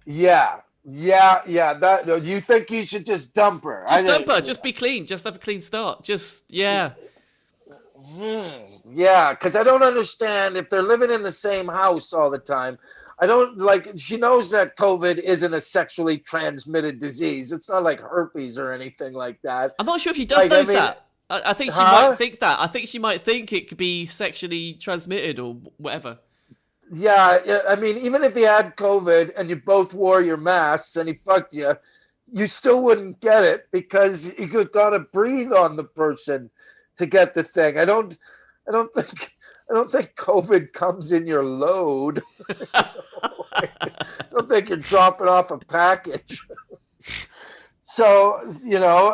Yeah. That you think you should just dump her? Just dump her. Just be clean. Just have a clean start. Yeah. Yeah, because I don't understand if they're living in the same house all the time. I don't like. She knows that COVID isn't a sexually transmitted disease. It's not like herpes or anything like that. I'm not sure if she does know that. I think she Huh? might think that. I think she might think it could be sexually transmitted or whatever. Yeah, I mean, even if he had COVID and you both wore your masks and he fucked you, you still wouldn't get it because you gotta breathe on the person to get the thing. I don't think COVID comes in your load. I don't think you're dropping off a package. So,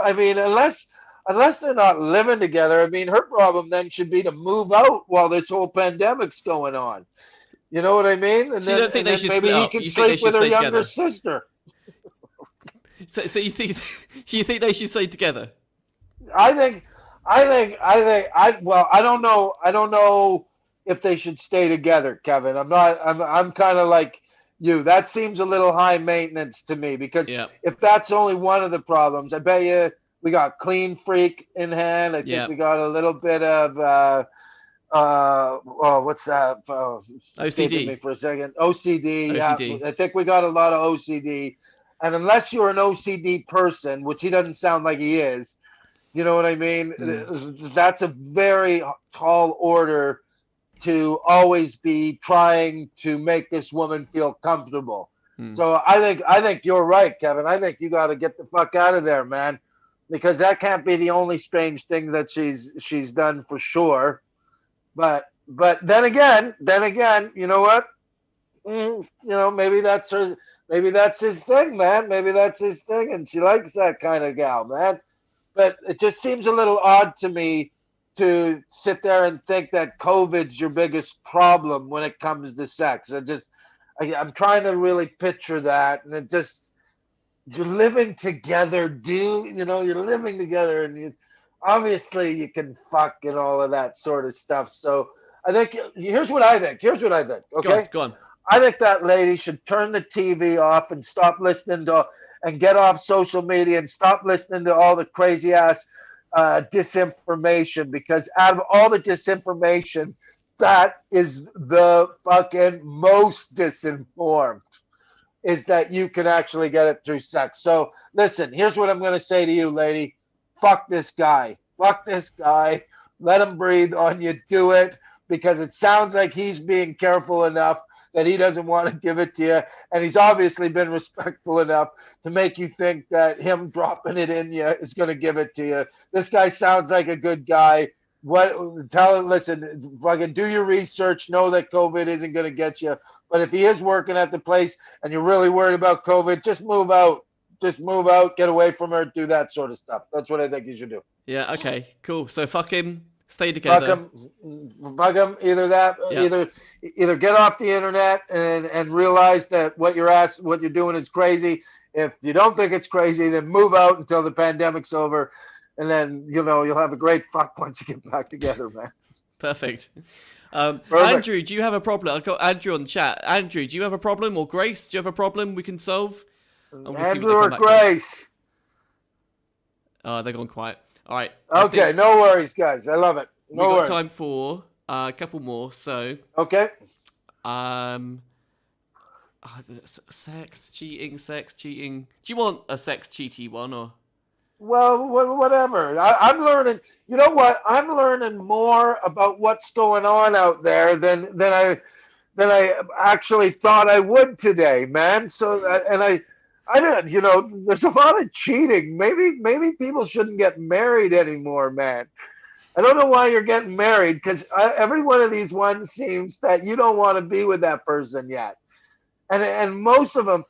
I mean, unless they're not living together, I mean, her problem then should be to move out while this whole pandemic's going on. You know what I mean? And So you don't think they should maybe split he up? can You think they sleep should with her stay younger together? sister. So you think they should stay together? I don't know. I don't know if they should stay together, Kevin. I'm kind of like you. That seems a little high maintenance to me because if that's only one of the problems, I bet you we got clean freak in hand. I think we got a little bit of what's that? OCD. Me for a second. OCD. OCD. Yeah, I think we got a lot of OCD. And unless you're an OCD person, which he doesn't sound like he is, you know what I mean? That's a very tall order to always be trying to make this woman feel comfortable. So I think you're right, Kevin. I think you got to get the fuck out of there, man, because that can't be the only strange thing that she's done for sure. But then again, you know what? Maybe that's her. Maybe that's his thing, man. Maybe that's his thing, and she likes that kind of gal, man. But it just seems a little odd to me to sit there and think that COVID's your biggest problem when it comes to sex. I'm trying to really picture that, and you're living together, dude. You're living together, and obviously you can fuck and all of that sort of stuff. So I think here's what I think. Okay, Go on. I think that lady should turn the TV off and stop listening to and get off social media and stop listening to all the crazy ass disinformation, because out of all the disinformation, that is the fucking most disinformed, is that you can actually get it through sex. So listen, here's what I'm going to say to you, lady. Fuck this guy. Let him breathe on you. Do it, because it sounds like he's being careful enough that he doesn't want to give it to you. And he's obviously been respectful enough to make you think that him dropping it in you is going to give it to you. This guy sounds like a good guy. Listen, fucking do your research. Know that COVID isn't going to get you. But if he is working at the place and you're really worried about COVID, just move out. Just move out, get away from her, do that sort of stuff. That's what I think you should do. Yeah, okay, cool. So fuck him, stay together. Fuck him. Either that, either get off the internet and realize that what you're doing is crazy. If you don't think it's crazy, then move out until the pandemic's over, and then you'll have a great fuck once you get back together, man. Perfect. Andrew, do you have a problem? I've got Andrew on chat. Andrew, do you have a problem, or Grace? Do you have a problem we can solve? Andrew or Grace? They're gone quiet. All right. Okay, no worries, guys. I love it. No worries. We've got time for a couple more. So. Okay. Sex cheating. Do you want a sex cheaty one or? Well, whatever. I'm learning. You know what? I'm learning more about what's going on out there than I actually thought I would today, man. So I don't, there's a lot of cheating. Maybe people shouldn't get married anymore, man. I don't know why you're getting married, because every one of these ones seems that you don't want to be with that person yet. And most of them,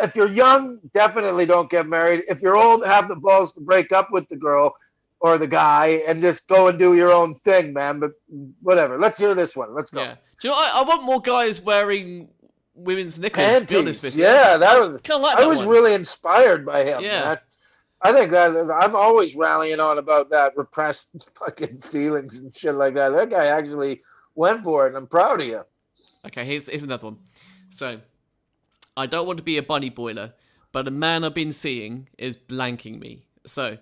if you're young, definitely don't get married. If you're old, have the balls to break up with the girl or the guy and just go and do your own thing, man. But whatever. Let's hear this one. Let's go. Yeah. Do you know, I want more guys wearing women's knickers, panties. To be honest with you. Yeah, I was one. really inspired by him. Yeah. Man. I think that I'm always rallying on about that repressed fucking feelings and shit like that. That guy actually went for it, and I'm proud of you. Okay, here's another one. So, I don't want to be a bunny boiler, but a man I've been seeing is blanking me. So,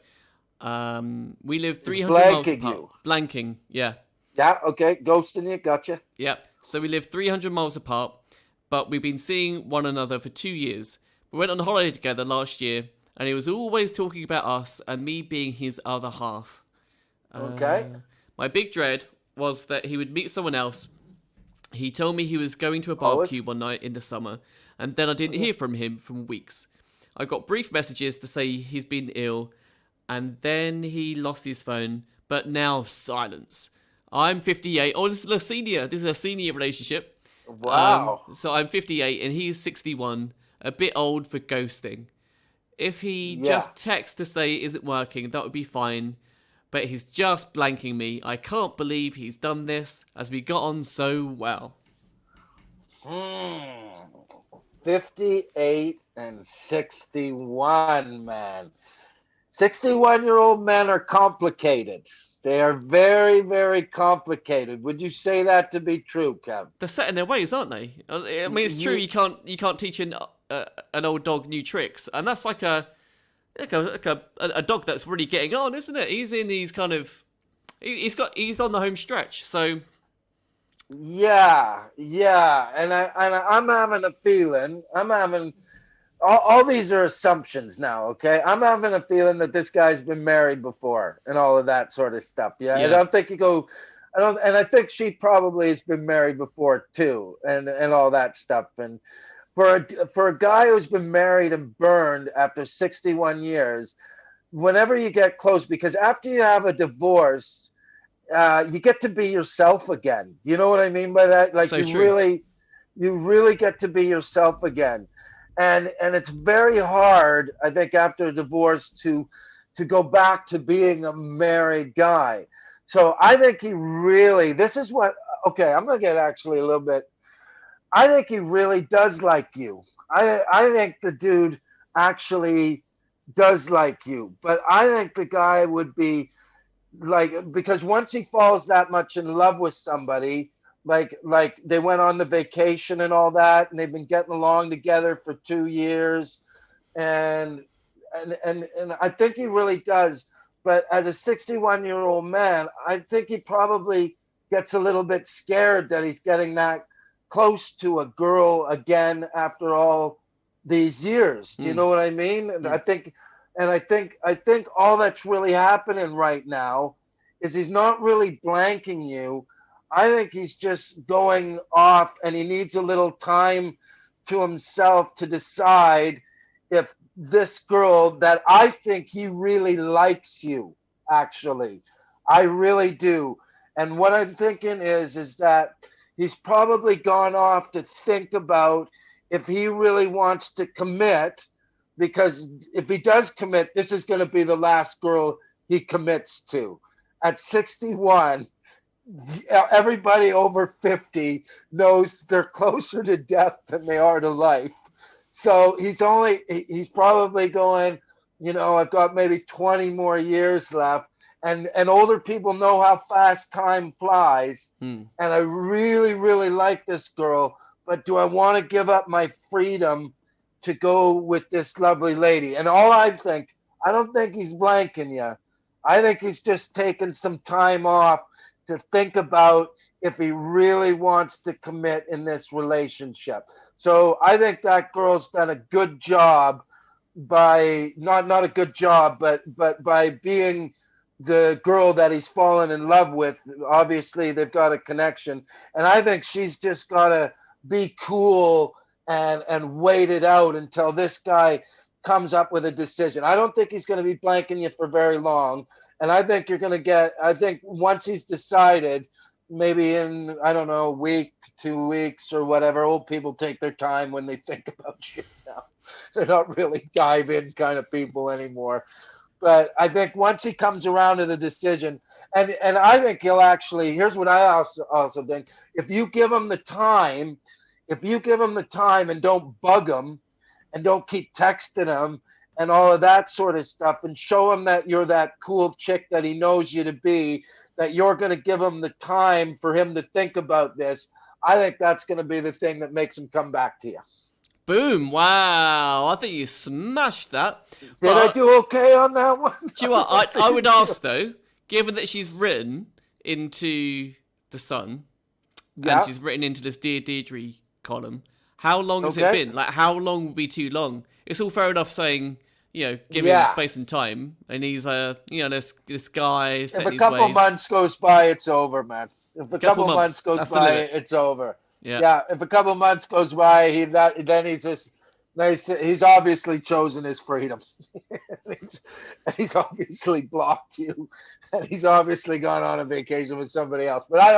we live 300 miles apart. You. Blanking, yeah. Yeah, okay. Ghosting you, gotcha. Yeah, so we live 300 miles apart, but we've been seeing one another for 2 years. We went on holiday together last year, and he was always talking about us and me being his other half. Okay. My big dread was that he would meet someone else. He told me he was going to a barbecue one night in the summer, and then I didn't hear from him for weeks. I got brief messages to say he's been ill, and then he lost his phone, but now silence. I'm 58. Oh, this is a senior. This is a senior relationship. Wow. So I'm 58, and he's 61. A bit old for ghosting. If he just texts to say it isn't working, that would be fine. But he's just blanking me. I can't believe he's done this, as we got on so well. 58 and 61, man. 61-year-old men are complicated. They are very, very complicated. Would you say that to be true, Kev? They're set in their ways, aren't they? I mean, it's true. You can't teach an old dog new tricks, and that's like a dog that's really getting on, isn't it? He's in these kind of, he's on the home stretch, so. Yeah, and I'm having a feeling. All these are assumptions now, okay? I'm having a feeling that this guy's been married before and all of that sort of stuff. Yeah. I don't think and I think she probably has been married before too, and all that stuff. And for a guy who's been married and burned after 61 years, whenever you get close, because after you have a divorce, you get to be yourself again. You know what I mean by that? Like, so you really get to be yourself again. And it's very hard, I think, after a divorce to go back to being a married guy. So I think I'm going to get actually a little bit. I think he really does like you. I think the dude actually does like you. But I think the guy would be like, because once he falls that much in love with somebody, like they went on the vacation and all that, and they've been getting along together for 2 years, and I think he really does. But as a 61-year-old man, I think he probably gets a little bit scared that he's getting that close to a girl again after all these years. Do you know what I mean? And I think all that's really happening right now is he's not really blanking you. I think he's just going off, and he needs a little time to himself to decide if this girl that I think he really likes you, actually. I really do. And what I'm thinking is that he's probably gone off to think about if he really wants to commit, because if he does commit, this is going to be the last girl he commits to. At 61, everybody over 50 knows they're closer to death than they are to life. So he's probably going, I've got maybe 20 more years left. And older people know how fast time flies. And I really, really like this girl, but do I want to give up my freedom to go with this lovely lady? And I don't think he's blanking you. I think he's just taking some time off to think about if he really wants to commit in this relationship. So I think that girl's done a good job by not a good job, but by being the girl that he's fallen in love with. Obviously, they've got a connection, and I think she's just got to be cool and wait it out until this guy comes up with a decision. I don't think he's going to be blanking you for very long, and I think you're going to get. I think once he's decided, maybe in, I don't know, a week, 2 weeks, or whatever. Old people take their time when they think about shit now. They're not really dive in kind of people anymore. But I think once he comes around to the decision, and I think he'll actually, here's what I also think, if you give him the time and don't bug him and don't keep texting him and all of that sort of stuff, and show him that you're that cool chick that he knows you to be, that you're going to give him the time for him to think about this, I think that's going to be the thing that makes him come back to you. Boom. Wow. I think you smashed that. Did I do okay on that one? Do you know what? I would ask, though, given that she's written into The Sun, and she's written into this Dear Deidre column, how long has it been? Like, how long would be too long? It's all fair enough saying, give him space and time, and he's, this guy. If a couple months goes by, it's over, man. If a couple months goes by, it's over. Yeah. If a couple months goes by, he's obviously chosen his freedom. he's obviously blocked you, and he's obviously gone on a vacation with somebody else. But I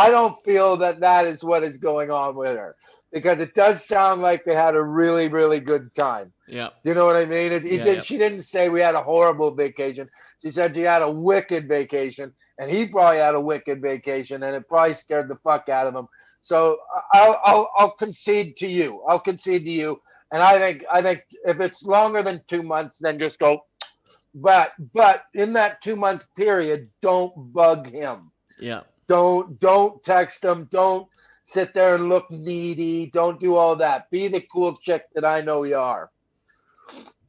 don't feel that is what is going on with her, because it does sound like they had a really, really good time. Yeah. Do you know what I mean? She didn't say we had a horrible vacation. She said she had a wicked vacation, and he probably had a wicked vacation, and it probably scared the fuck out of him. So I'll concede to you. And I think if it's longer than 2 months, then just go. But in that 2 month period, don't bug him. Yeah. Don't text him. Don't sit there and look needy. Don't do all that. Be the cool chick that I know you are.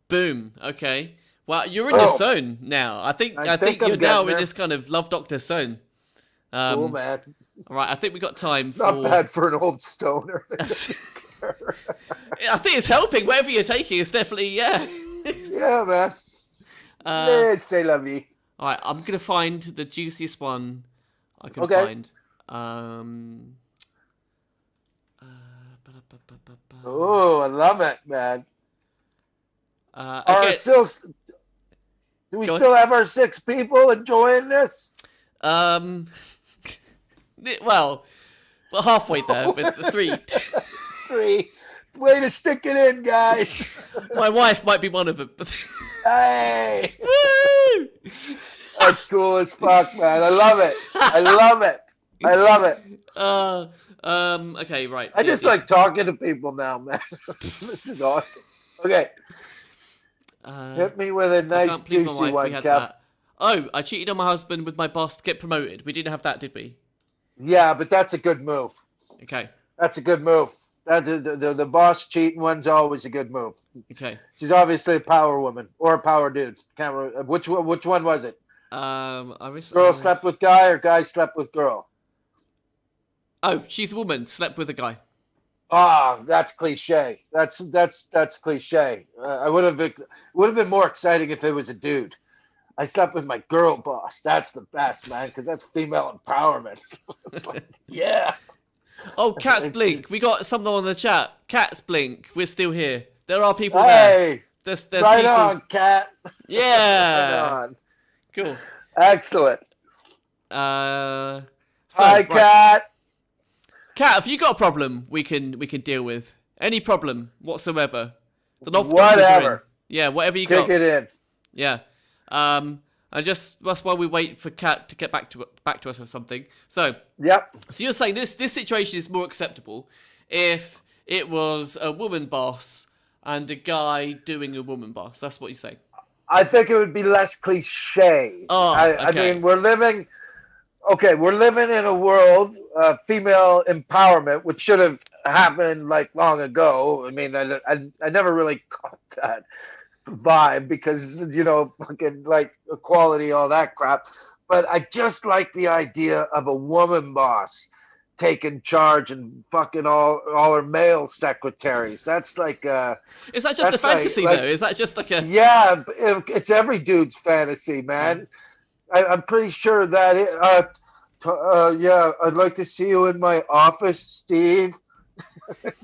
Boom. Okay. Well, you're in your zone now. I think you're now in this kind of Love Doctor zone. Cool, man. All right, I think we got time for... Not bad for an old stoner. I think it's helping. Whatever you're taking is definitely, Yeah, man. C'est la vie. All right, I'm going to find the juiciest one I can find. Oh, I love it, man. Okay. Do we still have our 6 people enjoying this? Well, we're halfway there with the 3. 3. Way to stick it in, guys. My wife might be one of them. Hey! Woo! That's cool as fuck, man. I love it. Okay, right. I just like talking to people now, man. This is awesome. Okay. Hit me with a nice juicy one, Kev. Oh, I cheated on my husband with my boss to get promoted. We didn't have that, did we? Yeah, but that's a good move. Okay. That's a good move. The boss cheating one's always a good move. Okay. She's obviously a power woman or a power dude. Can't remember. Which one was it? Girl slept with guy or guy slept with girl? Oh, she's a woman. Slept with a guy. Ah, that's cliche. That's cliche. It would have been more exciting if it was a dude. I slept with my girl boss. That's the best, man, because that's female empowerment. It's like, yeah. Oh, cats blink. We got someone on the chat. Cats blink. We're still here. There are people there. Hey, There's right people. on, cat. Yeah. Right on. Cool. Excellent. So, Hi, right. cat. Cat, have you got a problem we can deal with? Any problem whatsoever? The doctors are in. Whatever. Yeah, whatever you Kick got. it in. Yeah. And just that's why we wait for Cat to get back to us or something. So Yep. So you're saying this situation is more acceptable if it was a woman boss and a guy doing a woman boss. That's what you say. I think it would be less cliche. Oh, I okay. mean, we're living in a world of female empowerment, which should have happened like long ago. I mean, I never really caught that vibe because, you know, fucking like equality, all that crap. But I just like the idea of a woman boss taking charge and fucking all her male secretaries. That's like is that just a fantasy though? Is that just like a yeah? It's every dude's fantasy, man. I'm pretty sure that yeah, I'd like to see you in my office, Steve.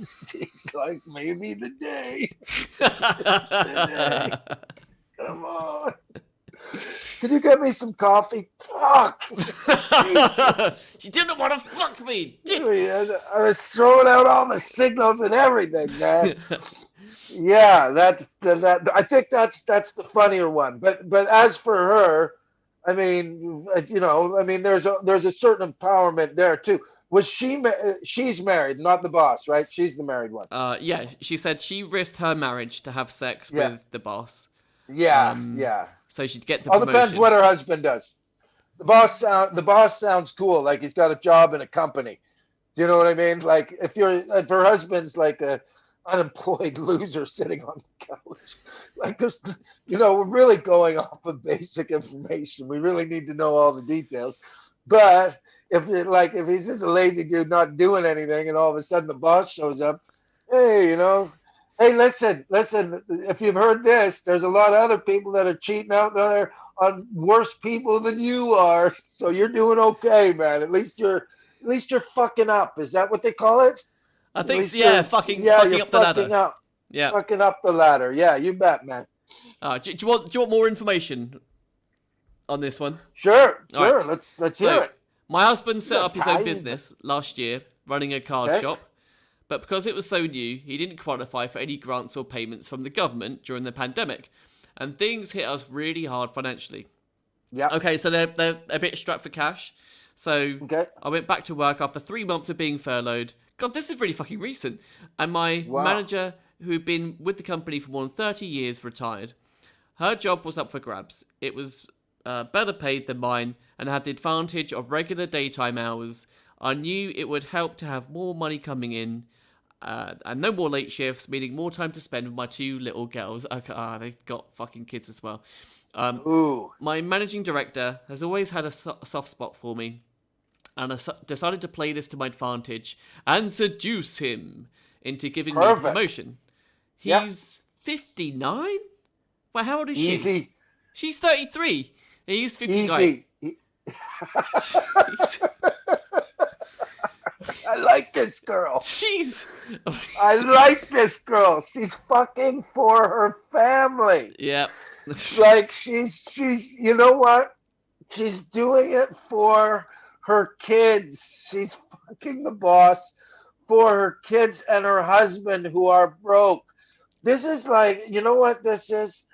Steve's like, maybe the day. Come on. Can you get me some coffee? Fuck. She didn't want to fuck me. I was throwing out all the signals and everything, man. Yeah, that I think that's the funnier one. But as for her, I mean, you know, I mean, there's a certain empowerment there too. Was she's married, not the boss, right? She's the married one. Yeah, she said she risked her marriage to have sex with the boss. Yeah, yeah. So she'd get the All promotion. depends what her husband does. The boss sounds cool, like he's got a job in a company. Do you know what I mean? Like if her husband's like a unemployed loser sitting on the couch, like there's, you know, we're really going off of basic information. We really need to know all the details. But if he's just a lazy dude not doing anything, and all of a sudden the boss shows up, hey, you know. Hey, listen, if you've heard this, there's a lot of other people that are cheating out there on worse people than you are. So you're doing okay, man. At least you're fucking up. Is that what they call it? I think so, yeah, fucking up the ladder. Yeah. Fucking up the ladder. Yeah, you bet, man. Do you want more information on this one? Sure. Right. Let's hear it. My husband set up his own business last year, running a card shop. But because it was so new, he didn't qualify for any grants or payments from the government during the pandemic. And things hit us really hard financially. Yeah. Okay, so they're a bit strapped for cash. So I went back to work after 3 months of being furloughed. God, this is really fucking recent. And my manager, who had been with the company for more than 30 years, retired. Her job was up for grabs. It was better paid than mine and had the advantage of regular daytime hours. I knew it would help to have more money coming in. And no more late shifts, meaning more time to spend with my two little girls. Okay, they've got fucking kids as well. My managing director has always had a soft spot for me, and I decided to play this to my advantage and seduce him into giving me a promotion. He's 59? Well, how old is she? She's 33. He's 59. I like this girl. I like this girl. She's fucking for her family. Yeah. Like she's you know what? She's doing it for her kids. She's fucking the boss for her kids and her husband who are broke. This is like, you know what this is?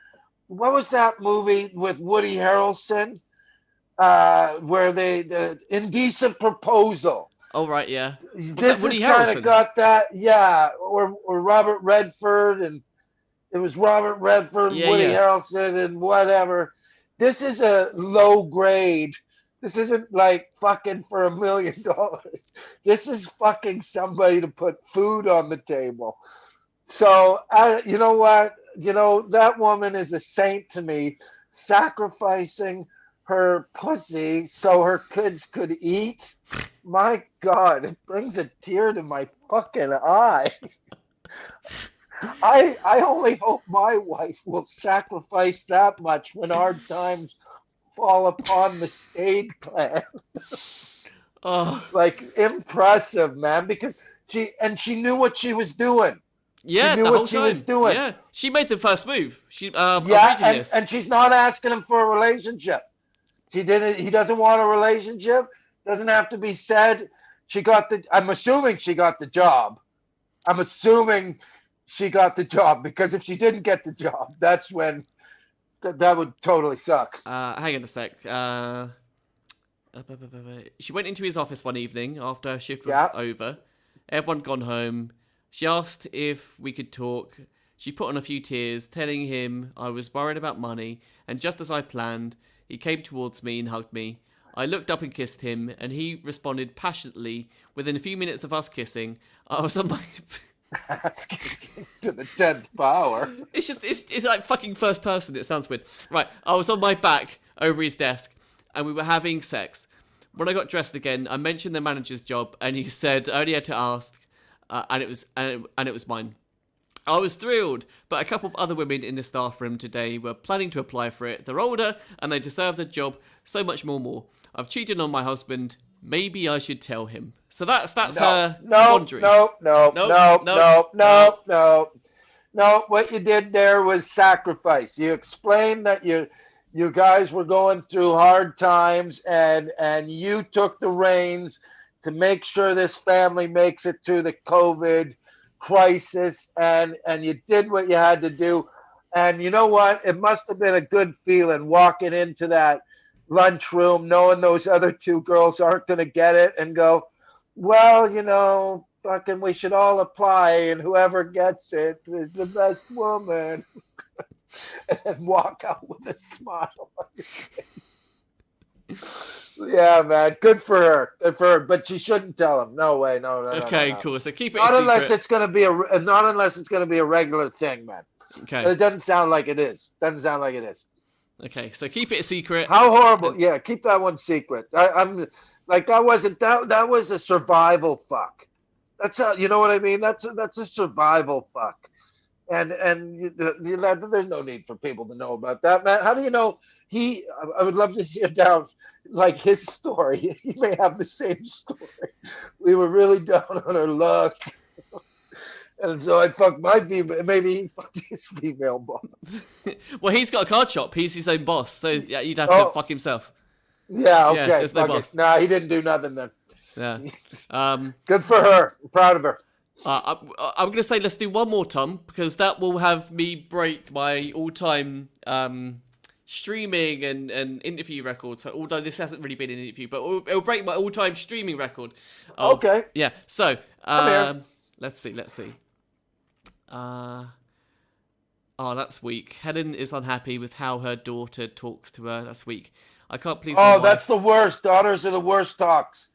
What was that movie with Woody Harrelson? Where the Indecent Proposal. Oh, right, yeah. This has kind of got that, yeah, or Robert Redford, and it was Robert Redford, Woody Harrelson, and whatever. This is a low grade. This isn't like fucking for $1 million. This is fucking somebody to put food on the table. So, you know what? You know, that woman is a saint to me, sacrificing her pussy so her kids could eat. My God, it brings a tear to my fucking eye. I only hope my wife will sacrifice that much when hard times fall upon the Stade clan. Oh, Like impressive, man, because she knew what she was doing. She yeah, knew the whole what she was time. doing. Yeah, she made the first move. I'm Yeah, reading this. and she's not asking him for a relationship. She didn't. He doesn't want a relationship. Doesn't have to be said. She got the. I'm assuming she got the job. I'm assuming she got the job because if she didn't get the job, that's when that would totally suck. Hang on a sec. She went into his office one evening after her shift was Yeah. over. Everyone gone home. She asked if we could talk. She put on a few tears, telling him I was worried about money, and just as I planned, he came towards me and hugged me. I looked up and kissed him, and he responded passionately. Within a few minutes of us kissing, I was on my... To the 10th power. It's like fucking first person. It sounds weird. Right, I was on my back over his desk, and we were having sex. When I got dressed again, I mentioned the manager's job, and he said I only had to ask, and it was mine. I was thrilled, but a couple of other women in the staff room today were planning to apply for it. They're older, and they deserve the job so much more. I've cheated on my husband. Maybe I should tell him. So that's her wandering. No. What you did there was sacrifice. You explained that you guys were going through hard times, and you took the reins to make sure this family makes it through the COVID crisis, and you did what you had to do. And you know what? It must have been a good feeling walking into that lunchroom knowing those other two girls aren't going to get it and go, well, fucking we should all apply, and whoever gets it is the best woman. And walk out with a smile on your face. Yeah, man. Good for her. But she shouldn't tell him. No way. No. Okay, no. cool. So keep it not a unless secret. it's gonna be not unless it's gonna be a regular thing, man. Okay. It doesn't sound like it is. Okay, so keep it a secret. How horrible. Yeah, keep that one secret. I'm like that was a survival fuck. That's how, you know what I mean? That's a survival fuck. And there's no need for people to know about that, man. How do you know I would love to hear down like his story. He may have the same story. We were really down on our luck. And so I fucked my female. Maybe he fucked his female boss. Well, he's got a card shop. He's his own boss. So yeah, you'd have to fuck himself. Yeah, okay. Yeah, there's no boss. Nah, he didn't do nothing then. Yeah. Good for her. I'm proud of her. I'm going to say let's do one more, Tom, because that will have me break my all-time streaming and interview record. So although this hasn't really been an interview, but it'll break my all-time streaming record. Okay. Yeah. So let's see. That's weak. Helen is unhappy with how her daughter talks to her. That's weak. I can't please my wife. That's the worst. Daughters are the worst talks.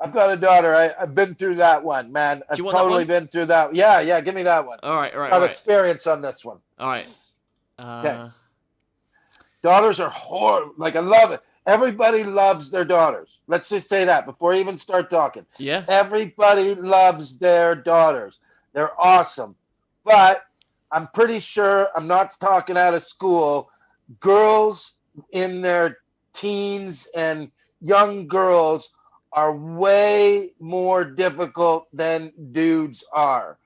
I've got a daughter. I've been through that one, man. I've totally been through that. Yeah. Give me that one. All right. I've experience on this one. All right. Okay. Daughters are horrible. Like, I love it. Everybody loves their daughters. Let's just say that before you even start talking. Yeah. Everybody loves their daughters. They're awesome. But I'm pretty sure, I'm not talking out of school, girls in their teens and young girls are way more difficult than dudes are.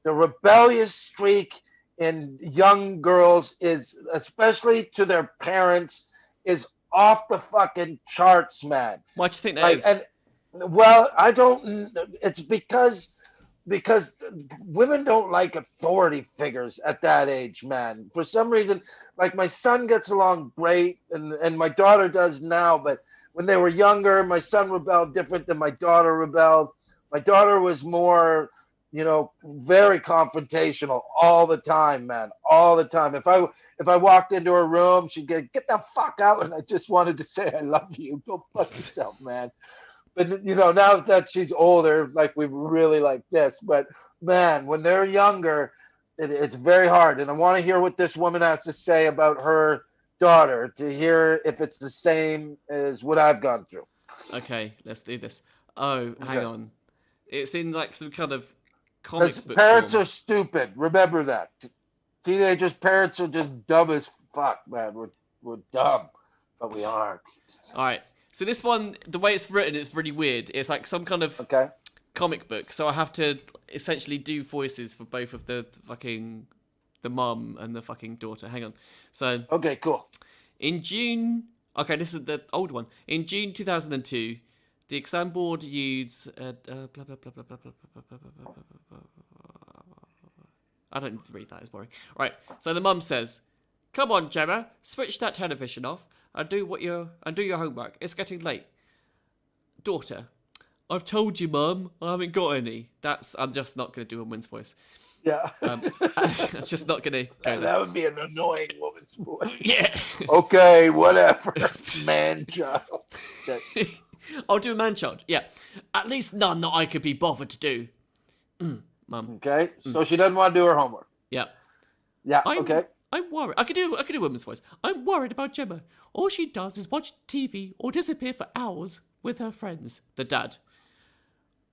The rebellious streak in young girls is, especially to their parents, is off the fucking charts, man. Why do you think that is? And well, I don't. It's because women don't like authority figures at that age, man. For some reason, like my son gets along great, and my daughter does now, but when they were younger, my son rebelled different than my daughter rebelled. My daughter was more, very confrontational all the time, man, all the time. If I walked into her room, she'd get the fuck out, and I just wanted to say, I love you. Go fuck yourself, man. But, now that she's older, like, we really like this. But, man, when they're younger, it's very hard. And I want to hear what this woman has to say about her daughter, to hear if it's the same as what I've gone through. Okay, let's do this. Oh, hang on. It's in like some kind of comic book parents form. Are stupid. Remember that. Teenagers' parents are just dumb as fuck, man. We're dumb, but we aren't. All right. So this one, the way it's written, it's really weird. It's like some kind of comic book. So I have to essentially do voices for both of the mum and the fucking daughter. Hang on. So okay, cool. In June, okay, this is the old one. In June 2002, the exam board used blah blah blah blah blah blah blah blah blah. I don't need to read that. It's boring. Right. So the mum says, "Come on, Gemma, switch that television off and do your homework. It's getting late." Daughter, "I've told you, Mum, I haven't got any." I'm just not going to do a woman's voice. Yeah. I'm just not going to go there. That would be an annoying woman's voice. Yeah. Okay, whatever. Man child. I'll do a man child. Yeah. At least none that I could be bothered to do. Mum. Okay. So she doesn't want to do her homework. Yeah. Yeah. Okay. I'm worried. I could do a woman's voice. I'm worried about Gemma. All she does is watch TV or disappear for hours with her friends. The dad.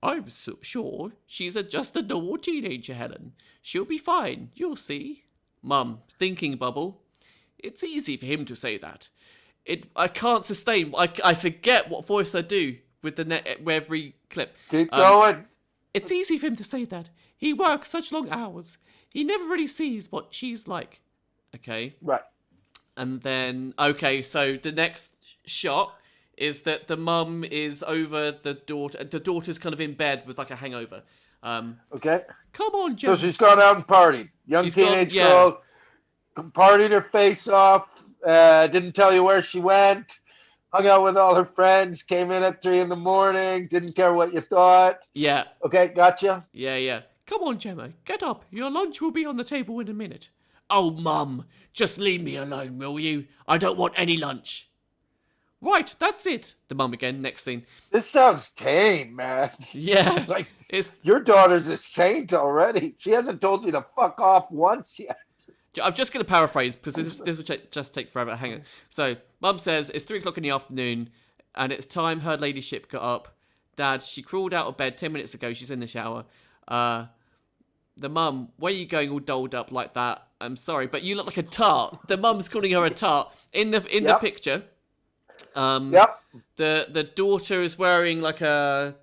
I'm so sure she's just a normal teenager, Helen. She'll be fine. You'll see. Mum, thinking bubble. It's easy for him to say that. I can't sustain. I forget what voice I do with every clip. Keep going. It's easy for him to say that. He works such long hours. He never really sees what she's like. Okay. Right. And then, okay, so the next shot is that the mum is over the daughter. The daughter's kind of in bed with like a hangover. Okay. Come on, Gemma. So she's gone out and partied. Young teenage girl, partied her face off. Didn't tell you where she went. Hung out with all her friends. Came in at 3 a.m. Didn't care what you thought. Yeah. Okay, gotcha. Yeah. Come on, Gemma. Get up. Your lunch will be on the table in a minute. Oh, Mum. Just leave me alone, will you? I don't want any lunch. Right, that's it. The mum again, next scene. This sounds tame, man. Yeah. Like, your daughter's a saint already. She hasn't told you to fuck off once yet. I'm just going to paraphrase because this will just take forever. Hang on. So, Mum says it's 3 o'clock in the afternoon and it's time her ladyship got up. Dad, she crawled out of bed 10 minutes ago. She's in the shower. The mum, where are you going all dolled up like that? I'm sorry, but you look like a tart. The mum's calling her a tart. In the picture, the daughter is wearing like a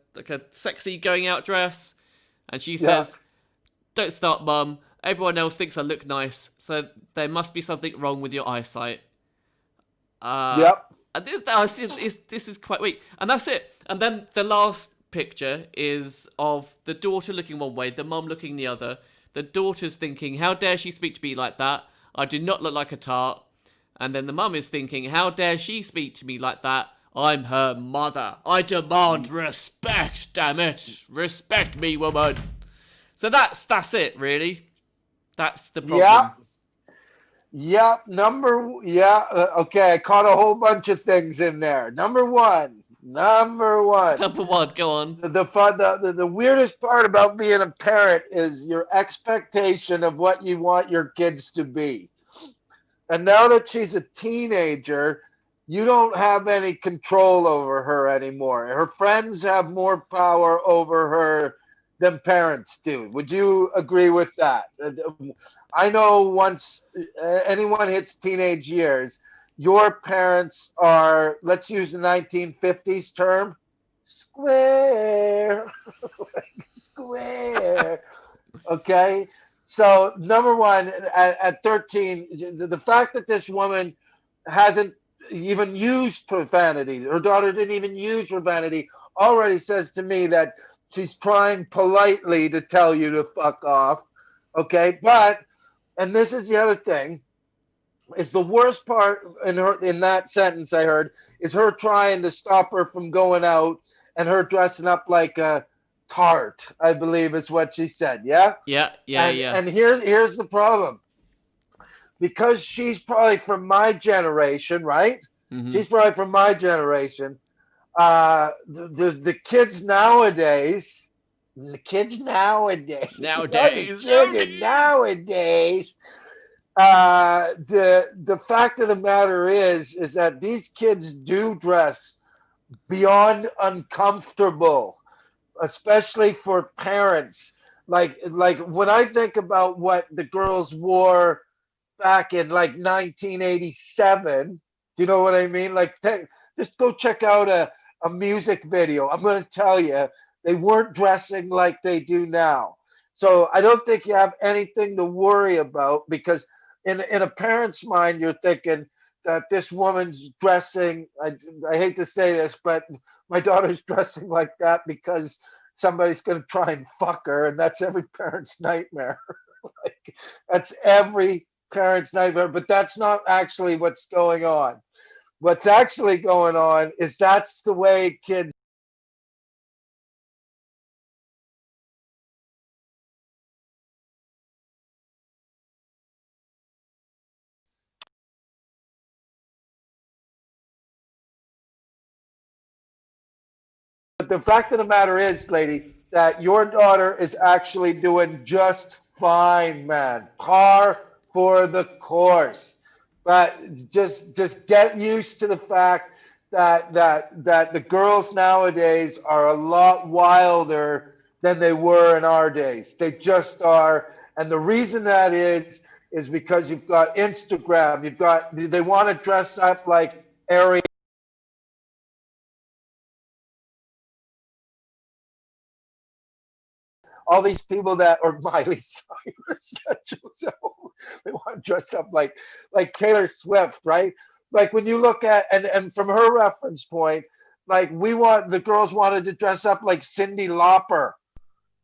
sexy going out dress. And she says, "Don't start, Mum. Everyone else thinks I look nice, so there must be something wrong with your eyesight." And this is quite weak. And that's it. And then the last picture is of the daughter looking one way, the mum looking the other. The daughter's thinking, "How dare she speak to me like that? I do not look like a tart." And then the mum is thinking, "How dare she speak to me like that? I'm her mother. I demand respect, damn it. Respect me, woman." So that's it, really. That's the problem. Yeah. Okay, I caught a whole bunch of things in there. Number one. Go on. The weirdest part about being a parent is your expectation of what you want your kids to be. And now that she's a teenager, you don't have any control over her anymore. Her friends have more power over her than parents do. Would you agree with that? I know once anyone hits teenage years, your parents are, let's use the 1950s term, square. Square. Okay? So, number one, at 13, the fact that this woman hasn't even used profanity, her daughter didn't even use profanity, already says to me that she's trying politely to tell you to fuck off. Okay? But, and this is the other thing, is the worst part in that sentence I heard is her trying to stop her from going out and her dressing up like a tart, I believe is what she said. Yeah. And here's the problem, because she's probably from my generation, right? Mm-hmm. She's probably from my generation. The kids nowadays. The fact of the matter is that these kids do dress beyond uncomfortable, especially for parents. Like when I think about what the girls wore back in like 1987, do you know what I mean? Like Just go check out a music video. I'm going to tell you, they weren't dressing like they do now. So I don't think you have anything to worry about, because in a parent's mind, you're thinking that this woman's dressing. I hate to say this, but my daughter's dressing like that because somebody's going to try and fuck her, and that's every parent's nightmare. Like, that's every parent's nightmare, but that's not actually what's going on. What's actually going on is that's the way kids. But the fact of the matter is, lady, that your daughter is actually doing just fine, man. Par for the course. But just get used to the fact that the girls nowadays are a lot wilder than they were in our days. They just are. And the reason that is because you've got Instagram, they want to dress up like Ariel. All these people that, or Miley Cyrus, they want to dress up like Taylor Swift, right? Like when you look at, and from her reference point, like the girls wanted to dress up like Cyndi Lauper,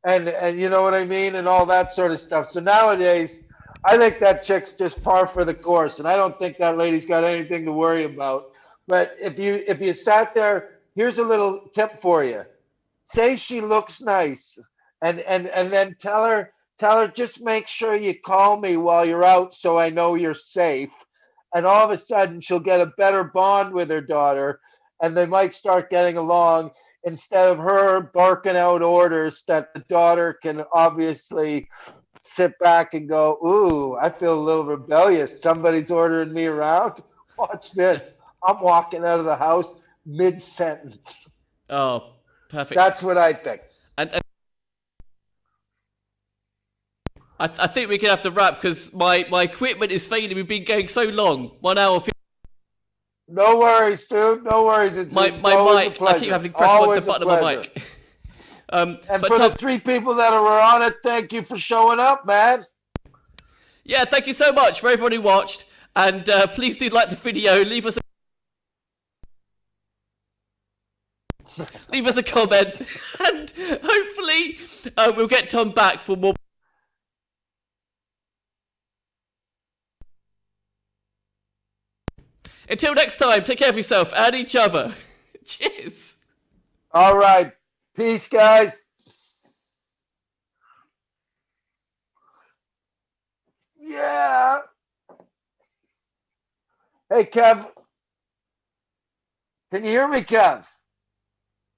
and you know what I mean, and all that sort of stuff. So nowadays, I think that chick's just par for the course, and I don't think that lady's got anything to worry about. But if you sat there, here's a little tip for you: say she looks nice, and then tell her just make sure you call me while you're out so I know you're safe. And all of a sudden she'll get a better bond with her daughter, and they might start getting along, instead of her barking out orders that the daughter can obviously sit back and go, ooh, I feel a little rebellious, somebody's ordering me around. Watch this, I'm walking out of the house mid-sentence. Oh, perfect. That's what I think. And I think we can have to wrap, because my equipment is failing. We've been going so long, 1 hour. No worries, dude. No worries. It's My always mic, a pleasure. I keep having to press the button on my mic. And but for Tom, the 3 people that are on it, thank you for showing up, man. Yeah, thank you so much for everyone who watched. And please do like the video. Leave us a comment. And hopefully we'll get Tom back for more. Until next time, take care of yourself and each other. Cheers. All right. Peace, guys. Yeah. Hey, Kev. Can you hear me, Kev?